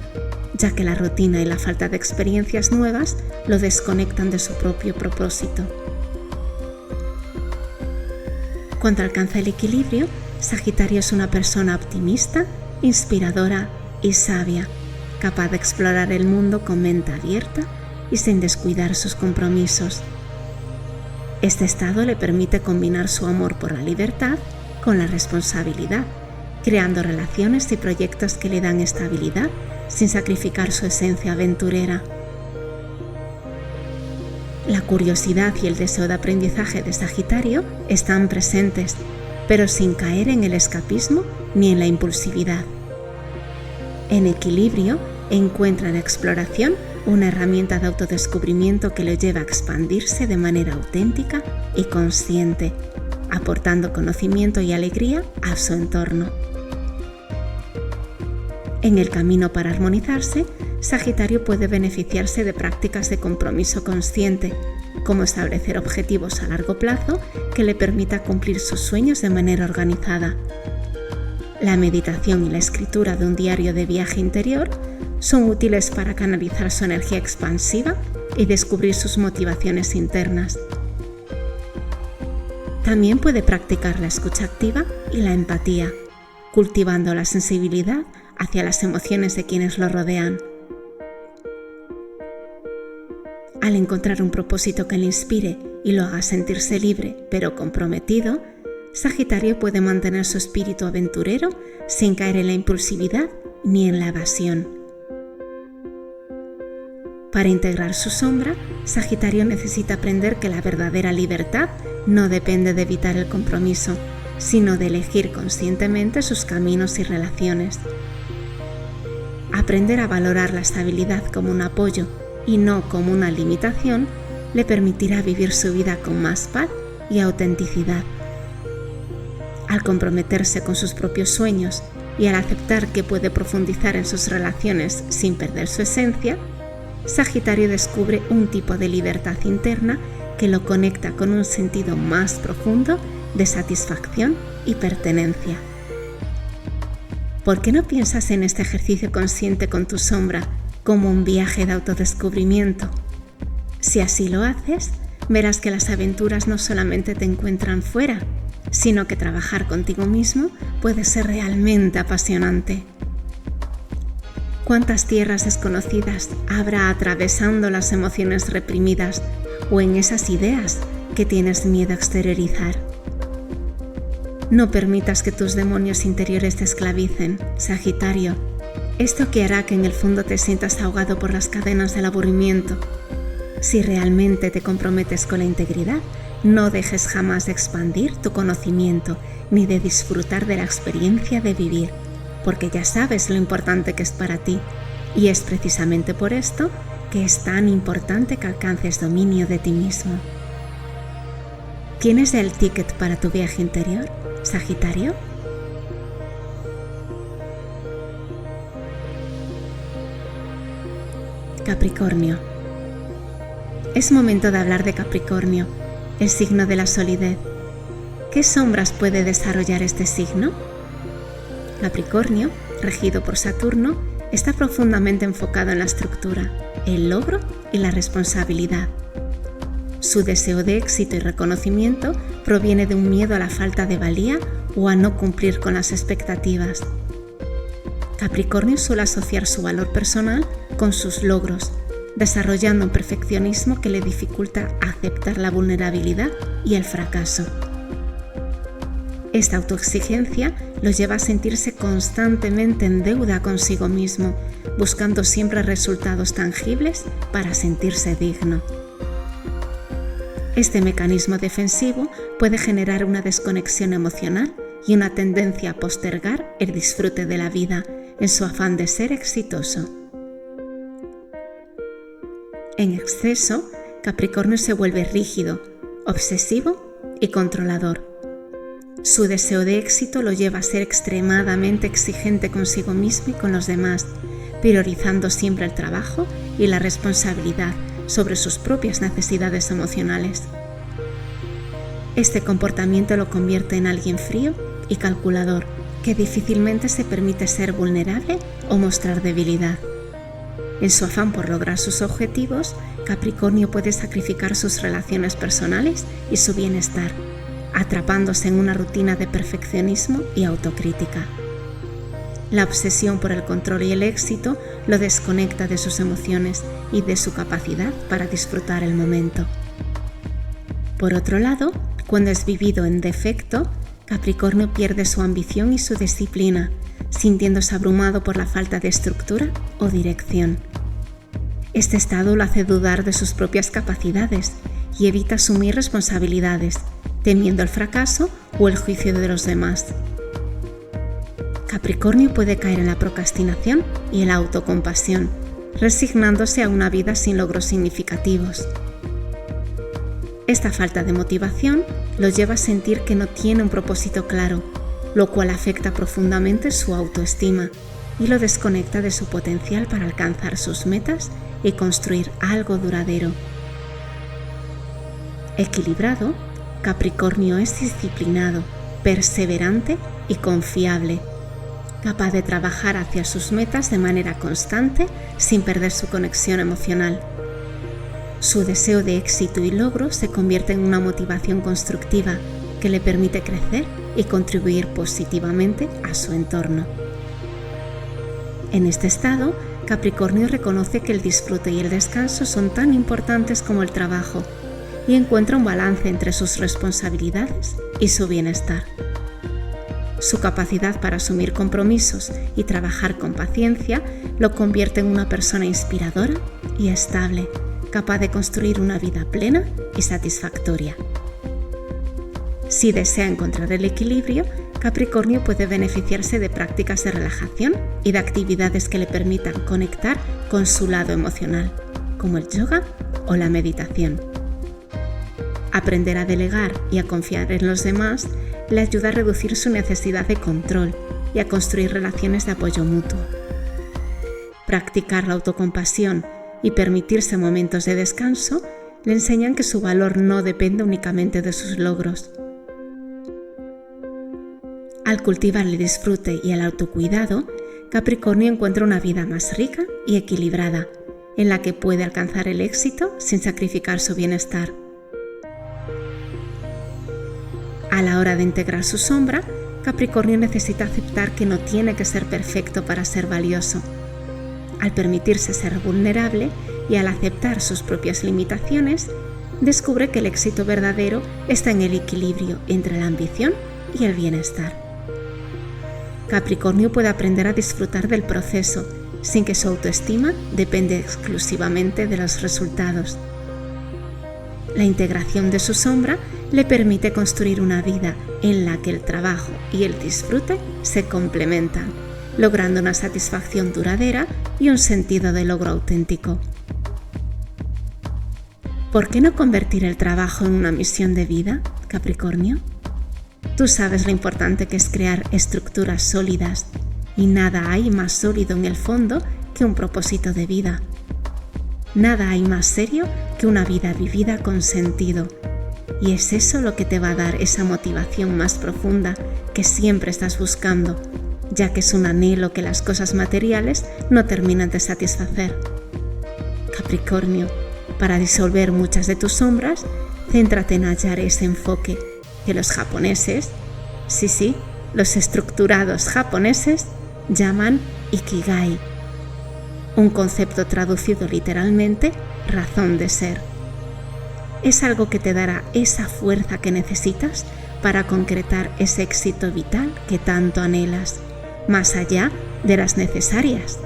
ya que la rutina y la falta de experiencias nuevas lo desconectan de su propio propósito. Cuando alcanza el equilibrio, Sagitario es una persona optimista, inspiradora y sabia, capaz de explorar el mundo con mente abierta y sin descuidar sus compromisos. Este estado le permite combinar su amor por la libertad con la responsabilidad, creando relaciones y proyectos que le dan estabilidad sin sacrificar su esencia aventurera. La curiosidad y el deseo de aprendizaje de Sagitario están presentes, pero sin caer en el escapismo ni en la impulsividad. En equilibrio, encuentra en la exploración una herramienta de autodescubrimiento que lo lleva a expandirse de manera auténtica y consciente, aportando conocimiento y alegría a su entorno. En el camino para armonizarse, Sagitario puede beneficiarse de prácticas de compromiso consciente, como establecer objetivos a largo plazo que le permita cumplir sus sueños de manera organizada. La meditación y la escritura de un diario de viaje interior son útiles para canalizar su energía expansiva y descubrir sus motivaciones internas. También puede practicar la escucha activa y la empatía, cultivando la sensibilidad hacia las emociones de quienes lo rodean. Al encontrar un propósito que le inspire y lo haga sentirse libre pero comprometido, Sagitario puede mantener su espíritu aventurero sin caer en la impulsividad ni en la evasión. Para integrar su sombra, Sagitario necesita aprender que la verdadera libertad no depende de evitar el compromiso, sino de elegir conscientemente sus caminos y relaciones. Aprender a valorar la estabilidad como un apoyo y no como una limitación le permitirá vivir su vida con más paz y autenticidad. Al comprometerse con sus propios sueños y al aceptar que puede profundizar en sus relaciones sin perder su esencia, Sagitario descubre un tipo de libertad interna que lo conecta con un sentido más profundo de satisfacción y pertenencia. ¿Por qué no piensas en este ejercicio consciente con tu sombra como un viaje de autodescubrimiento? Si así lo haces, verás que las aventuras no solamente te encuentran fuera, sino que trabajar contigo mismo puede ser realmente apasionante. ¿Cuántas tierras desconocidas habrá atravesando las emociones reprimidas o en esas ideas que tienes miedo a exteriorizar? No permitas que tus demonios interiores te esclavicen, Sagitario. Esto que hará que en el fondo te sientas ahogado por las cadenas del aburrimiento. Si realmente te comprometes con la integridad, no dejes jamás de expandir tu conocimiento ni de disfrutar de la experiencia de vivir, porque ya sabes lo importante que es para ti, y es precisamente por esto que es tan importante que alcances dominio de ti mismo. ¿Tienes el ticket para tu viaje interior, Sagitario? Capricornio. Es momento de hablar de Capricornio, el signo de la solidez. ¿Qué sombras puede desarrollar este signo? Capricornio, regido por Saturno, está profundamente enfocado en la estructura, el logro y la responsabilidad. Su deseo de éxito y reconocimiento proviene de un miedo a la falta de valía o a no cumplir con las expectativas. Capricornio suele asociar su valor personal con sus logros, desarrollando un perfeccionismo que le dificulta aceptar la vulnerabilidad y el fracaso. Esta autoexigencia lo lleva a sentirse constantemente en deuda consigo mismo, buscando siempre resultados tangibles para sentirse digno. Este mecanismo defensivo puede generar una desconexión emocional y una tendencia a postergar el disfrute de la vida en su afán de ser exitoso. En exceso, Capricornio se vuelve rígido, obsesivo y controlador. Su deseo de éxito lo lleva a ser extremadamente exigente consigo mismo y con los demás, priorizando siempre el trabajo y la responsabilidad sobre sus propias necesidades emocionales. Este comportamiento lo convierte en alguien frío y calculador, que difícilmente se permite ser vulnerable o mostrar debilidad. En su afán por lograr sus objetivos, Capricornio puede sacrificar sus relaciones personales y su bienestar, atrapándose en una rutina de perfeccionismo y autocrítica. La obsesión por el control y el éxito lo desconecta de sus emociones y de su capacidad para disfrutar el momento. Por otro lado, cuando es vivido en defecto, Capricornio pierde su ambición y su disciplina, sintiéndose abrumado por la falta de estructura o dirección. Este estado lo hace dudar de sus propias capacidades y evita asumir responsabilidades, temiendo el fracaso o el juicio de los demás. Capricornio puede caer en la procrastinación y en la autocompasión, resignándose a una vida sin logros significativos. Esta falta de motivación lo lleva a sentir que no tiene un propósito claro, lo cual afecta profundamente su autoestima y lo desconecta de su potencial para alcanzar sus metas y construir algo duradero. Equilibrado, Capricornio es disciplinado, perseverante y confiable, capaz de trabajar hacia sus metas de manera constante sin perder su conexión emocional. Su deseo de éxito y logro se convierte en una motivación constructiva que le permite crecer y contribuir positivamente a su entorno. En este estado, Capricornio reconoce que el disfrute y el descanso son tan importantes como el trabajo y encuentra un balance entre sus responsabilidades y su bienestar. Su capacidad para asumir compromisos y trabajar con paciencia lo convierte en una persona inspiradora y estable, capaz de construir una vida plena y satisfactoria. Si desea encontrar el equilibrio, Capricornio puede beneficiarse de prácticas de relajación y de actividades que le permitan conectar con su lado emocional, como el yoga o la meditación. Aprender a delegar y a confiar en los demás le ayuda a reducir su necesidad de control y a construir relaciones de apoyo mutuo. Practicar la autocompasión y permitirse momentos de descanso le enseñan que su valor no depende únicamente de sus logros. Al cultivar el disfrute y el autocuidado, Capricornio encuentra una vida más rica y equilibrada, en la que puede alcanzar el éxito sin sacrificar su bienestar. A la hora de integrar su sombra, Capricornio necesita aceptar que no tiene que ser perfecto para ser valioso. Al permitirse ser vulnerable y al aceptar sus propias limitaciones, descubre que el éxito verdadero está en el equilibrio entre la ambición y el bienestar. Capricornio puede aprender a disfrutar del proceso, sin que su autoestima dependa exclusivamente de los resultados. La integración de su sombra le permite construir una vida en la que el trabajo y el disfrute se complementan, logrando una satisfacción duradera y un sentido de logro auténtico. ¿Por qué no convertir el trabajo en una misión de vida, Capricornio? Tú sabes lo importante que es crear estructuras sólidas, y nada hay más sólido en el fondo que un propósito de vida. Nada hay más serio que una vida vivida con sentido, y es eso lo que te va a dar esa motivación más profunda que siempre estás buscando, ya que es un anhelo que las cosas materiales no terminan de satisfacer. Capricornio, para disolver muchas de tus sombras, céntrate en hallar ese enfoque que los japoneses, los estructurados japoneses, llaman Ikigai, un concepto traducido literalmente razón de ser. Es algo que te dará esa fuerza que necesitas para concretar ese éxito vital que tanto anhelas, más allá de las necesarias,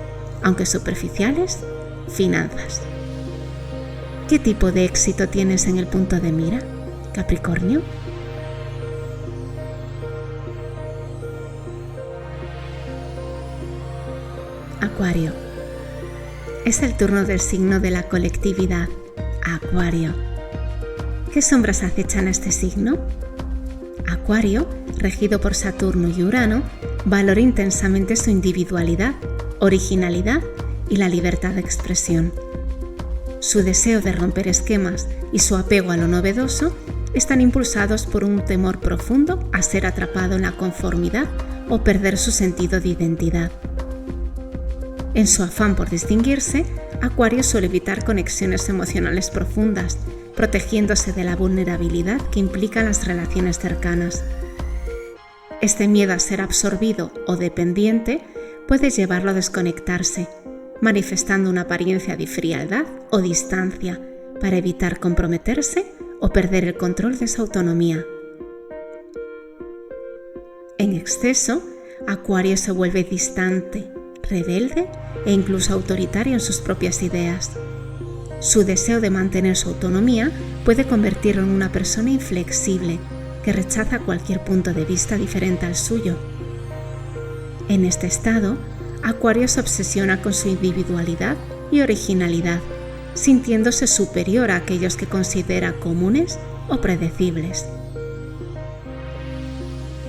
aunque superficiales, finanzas. ¿Qué tipo de éxito tienes en el punto de mira, Capricornio? Acuario. Es el turno del signo de la colectividad, Acuario. ¿Qué sombras acechan a este signo? Acuario, regido por Saturno y Urano, valora intensamente su individualidad, originalidad y la libertad de expresión. Su deseo de romper esquemas y su apego a lo novedoso están impulsados por un temor profundo a ser atrapado en la conformidad o perder su sentido de identidad. En su afán por distinguirse, Acuario suele evitar conexiones emocionales profundas, protegiéndose de la vulnerabilidad que implican las relaciones cercanas. Este miedo a ser absorbido o dependiente puede llevarlo a desconectarse, manifestando una apariencia de frialdad o distancia para evitar comprometerse o perder el control de su autonomía. En exceso, Acuario se vuelve distante, rebelde e incluso autoritario en sus propias ideas. Su deseo de mantener su autonomía puede convertirlo en una persona inflexible que rechaza cualquier punto de vista diferente al suyo. En este estado, Acuario se obsesiona con su individualidad y originalidad, sintiéndose superior a aquellos que considera comunes o predecibles.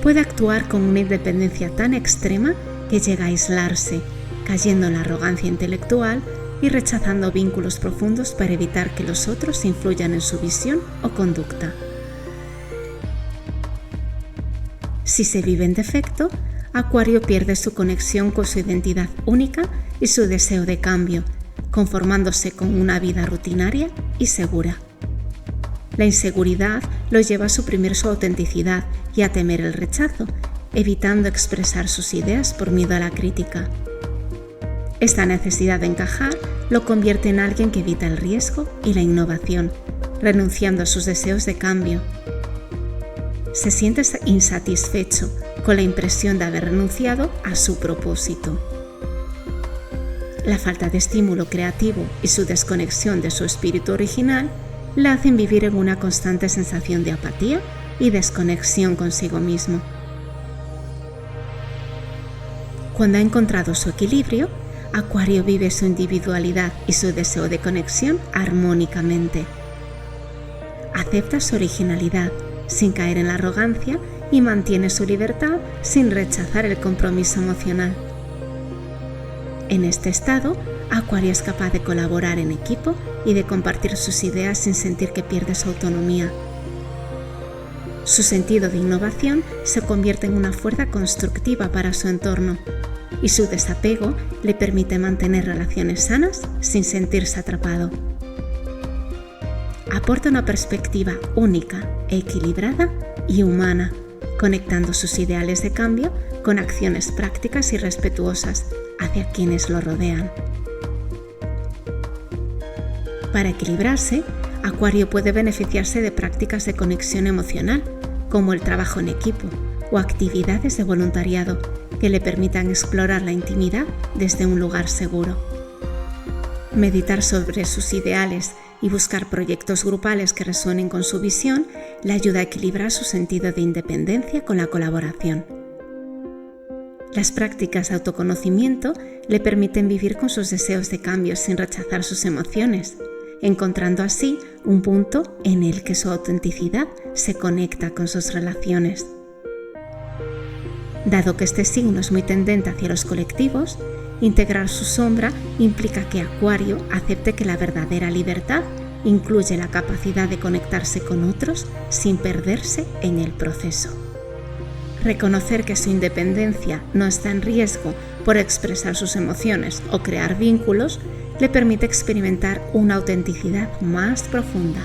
Puede actuar con una independencia tan extrema que llega a aislarse, cayendo en la arrogancia intelectual y rechazando vínculos profundos para evitar que los otros influyan en su visión o conducta. Si se vive en defecto, Acuario pierde su conexión con su identidad única y su deseo de cambio, conformándose con una vida rutinaria y segura. La inseguridad lo lleva a suprimir su autenticidad y a temer el rechazo, evitando expresar sus ideas por miedo a la crítica. Esta necesidad de encajar lo convierte en alguien que evita el riesgo y la innovación, renunciando a sus deseos de cambio. Se siente insatisfecho con la impresión de haber renunciado a su propósito. La falta de estímulo creativo y su desconexión de su espíritu original le hacen vivir en una constante sensación de apatía y desconexión consigo mismo. Cuando ha encontrado su equilibrio, Acuario vive su individualidad y su deseo de conexión armónicamente. Acepta su originalidad sin caer en la arrogancia y mantiene su libertad sin rechazar el compromiso emocional. En este estado, Acuario es capaz de colaborar en equipo y de compartir sus ideas sin sentir que pierde su autonomía. Su sentido de innovación se convierte en una fuerza constructiva para su entorno y su desapego le permite mantener relaciones sanas sin sentirse atrapado. Aporta una perspectiva única, equilibrada y humana, conectando sus ideales de cambio con acciones prácticas y respetuosas hacia quienes lo rodean. Para equilibrarse, Acuario puede beneficiarse de prácticas de conexión emocional, como el trabajo en equipo o actividades de voluntariado que le permitan explorar la intimidad desde un lugar seguro. Meditar sobre sus ideales y buscar proyectos grupales que resuenen con su visión le ayuda a equilibrar su sentido de independencia con la colaboración. Las prácticas de autoconocimiento le permiten vivir con sus deseos de cambio sin rechazar sus emociones, encontrando así un punto en el que su autenticidad se conecta con sus relaciones. Dado que este signo es muy tendente hacia los colectivos, integrar su sombra implica que Acuario acepte que la verdadera libertad incluye la capacidad de conectarse con otros sin perderse en el proceso. Reconocer que su independencia no está en riesgo por expresar sus emociones o crear vínculos le permite experimentar una autenticidad más profunda.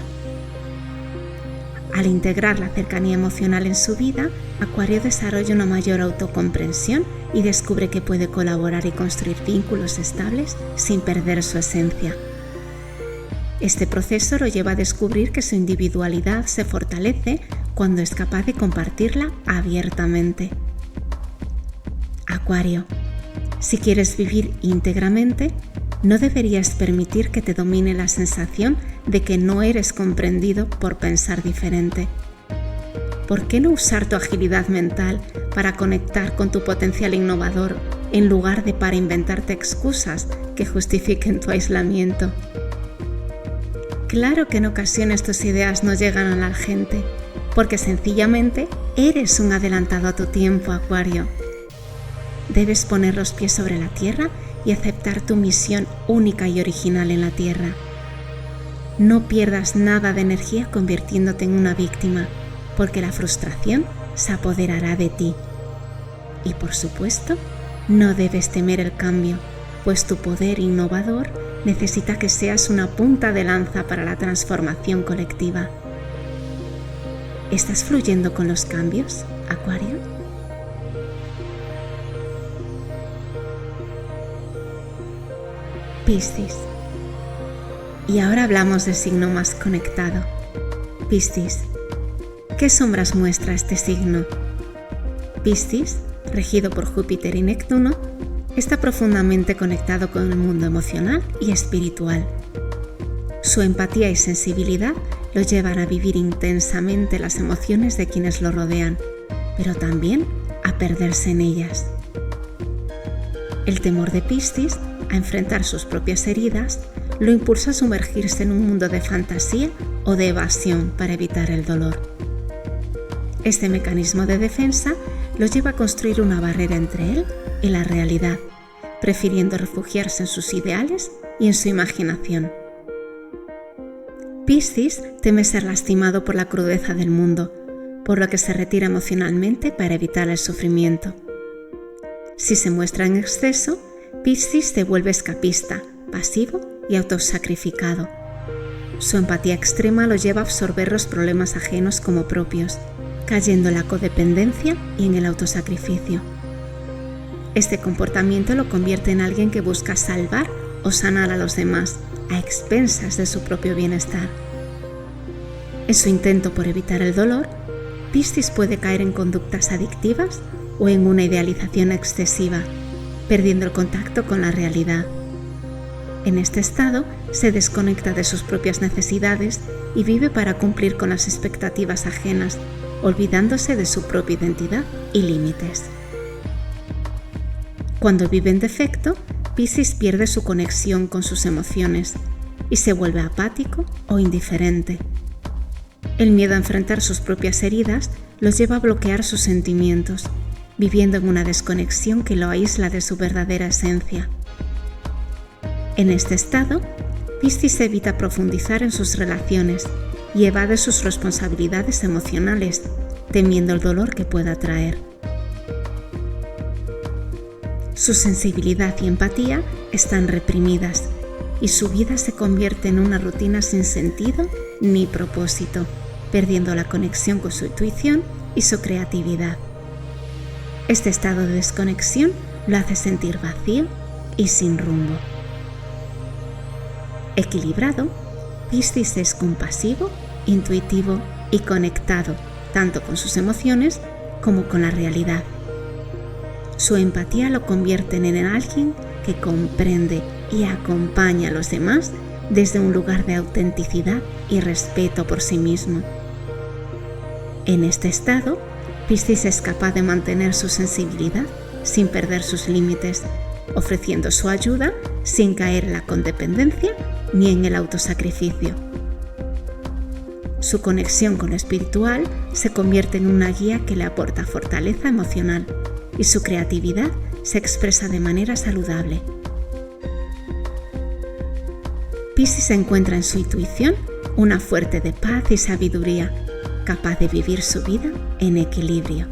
Al integrar la cercanía emocional en su vida, Acuario desarrolla una mayor autocomprensión y descubre que puede colaborar y construir vínculos estables sin perder su esencia. Este proceso lo lleva a descubrir que su individualidad se fortalece cuando es capaz de compartirla abiertamente. Acuario, si quieres vivir íntegramente, no deberías permitir que te domine la sensación de que no eres comprendido por pensar diferente. ¿Por qué no usar tu agilidad mental para conectar con tu potencial innovador en lugar de para inventarte excusas que justifiquen tu aislamiento? Claro que en ocasiones tus ideas no llegan a la gente, porque sencillamente eres un adelantado a tu tiempo, Acuario. Debes poner los pies sobre la tierra y aceptar tu misión única y original en la tierra. No pierdas nada de energía convirtiéndote en una víctima, porque la frustración se apoderará de ti. Y por supuesto, no debes temer el cambio, pues tu poder innovador necesita que seas una punta de lanza para la transformación colectiva. ¿Estás fluyendo con los cambios, Acuario? Piscis. Y ahora hablamos del signo más conectado, Piscis. ¿Qué sombras muestra este signo? Piscis, regido por Júpiter y Neptuno, está profundamente conectado con el mundo emocional y espiritual. Su empatía y sensibilidad lo llevan a vivir intensamente las emociones de quienes lo rodean, pero también a perderse en ellas. El temor de Piscis a enfrentar sus propias heridas lo impulsa a sumergirse en un mundo de fantasía o de evasión para evitar el dolor. Este mecanismo de defensa lo lleva a construir una barrera entre él y la realidad, prefiriendo refugiarse en sus ideales y en su imaginación. Piscis teme ser lastimado por la crudeza del mundo, por lo que se retira emocionalmente para evitar el sufrimiento. Si se muestra en exceso, Piscis se vuelve escapista, pasivo y autosacrificado. Su empatía extrema lo lleva a absorber los problemas ajenos como propios, cayendo en la codependencia y en el autosacrificio. Este comportamiento lo convierte en alguien que busca salvar o sanar a los demás a expensas de su propio bienestar. En su intento por evitar el dolor, Piscis puede caer en conductas adictivas o en una idealización excesiva, perdiendo el contacto con la realidad. En este estado, se desconecta de sus propias necesidades y vive para cumplir con las expectativas ajenas, olvidándose de su propia identidad y límites. Cuando vive en defecto, Piscis pierde su conexión con sus emociones y se vuelve apático o indiferente. El miedo a enfrentar sus propias heridas los lleva a bloquear sus sentimientos, viviendo en una desconexión que lo aísla de su verdadera esencia. En este estado, Piscis evita profundizar en sus relaciones y evade sus responsabilidades emocionales, temiendo el dolor que pueda traer. Su sensibilidad y empatía están reprimidas y su vida se convierte en una rutina sin sentido ni propósito, perdiendo la conexión con su intuición y su creatividad. Este estado de desconexión lo hace sentir vacío y sin rumbo. Equilibrado, Piscis es compasivo, intuitivo y conectado tanto con sus emociones como con la realidad. Su empatía lo convierte en alguien que comprende y acompaña a los demás desde un lugar de autenticidad y respeto por sí mismo. En este estado, Piscis es capaz de mantener su sensibilidad sin perder sus límites, ofreciendo su ayuda sin caer en la codependencia ni en el autosacrificio. Su conexión con lo espiritual se convierte en una guía que le aporta fortaleza emocional y su creatividad se expresa de manera saludable. Piscis encuentra en su intuición una fuente de paz y sabiduría, capaz de vivir su vida en equilibrio.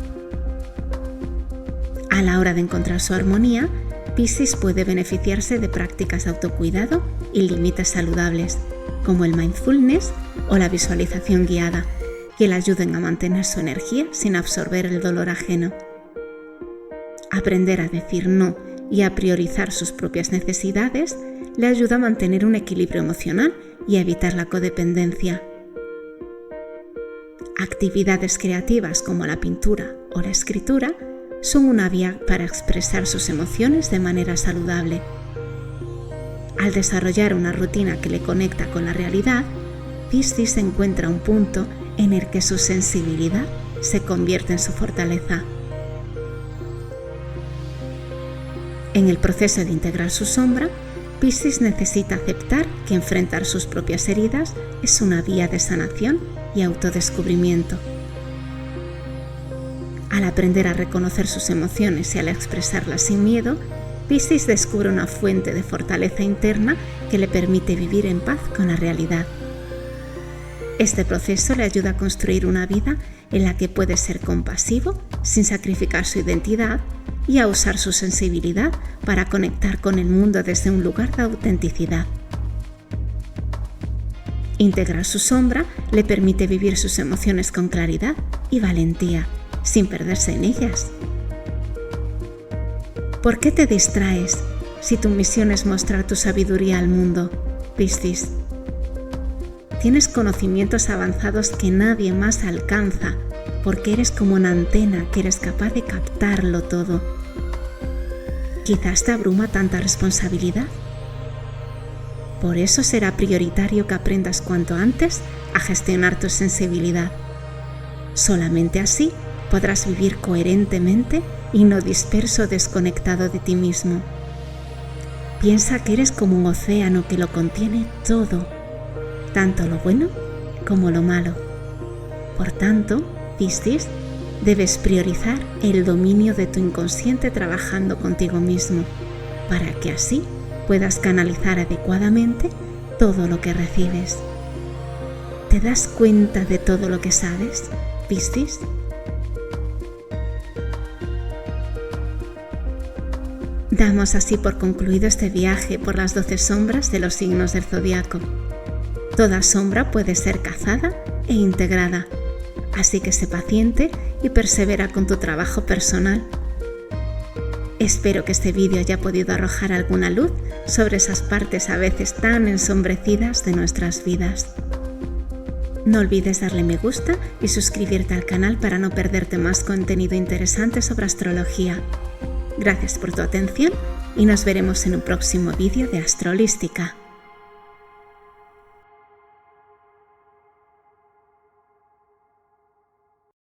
A la hora de encontrar su armonía, Piscis puede beneficiarse de prácticas de autocuidado y límites saludables, como el mindfulness o la visualización guiada, que le ayuden a mantener su energía sin absorber el dolor ajeno. Aprender a decir no y a priorizar sus propias necesidades le ayuda a mantener un equilibrio emocional y a evitar la codependencia. Actividades creativas como la pintura o la escritura son una vía para expresar sus emociones de manera saludable. Al desarrollar una rutina que le conecta con la realidad, Piscis encuentra un punto en el que su sensibilidad se convierte en su fortaleza. En el proceso de integrar su sombra, Piscis necesita aceptar que enfrentar sus propias heridas es una vía de sanación y autodescubrimiento. Al aprender a reconocer sus emociones y al expresarlas sin miedo, Piscis descubre una fuente de fortaleza interna que le permite vivir en paz con la realidad. Este proceso le ayuda a construir una vida en la que puede ser compasivo sin sacrificar su identidad y a usar su sensibilidad para conectar con el mundo desde un lugar de autenticidad. Integrar su sombra le permite vivir sus emociones con claridad y valentía, sin perderse en ellas. ¿Por qué te distraes si tu misión es mostrar tu sabiduría al mundo, Piscis? Tienes conocimientos avanzados que nadie más alcanza, porque eres como una antena que eres capaz de captarlo todo. ¿Quizás te abruma tanta responsabilidad? Por eso será prioritario que aprendas cuanto antes a gestionar tu sensibilidad. Solamente así podrás vivir coherentemente y no disperso o desconectado de ti mismo. Piensa que eres como un océano que lo contiene todo, tanto lo bueno como lo malo. Por tanto, Piscis, debes priorizar el dominio de tu inconsciente trabajando contigo mismo, para que así puedas canalizar adecuadamente todo lo que recibes. ¿Te das cuenta de todo lo que sabes, Piscis? Damos así por concluido este viaje por las 12 sombras de los signos del zodiaco. Toda sombra puede ser cazada e integrada, así que sé paciente y persevera con tu trabajo personal. Espero que este vídeo haya podido arrojar alguna luz sobre esas partes a veces tan ensombrecidas de nuestras vidas. No olvides darle me gusta y suscribirte al canal para no perderte más contenido interesante sobre astrología. Gracias por tu atención y nos veremos en un próximo vídeo de Astro Holística.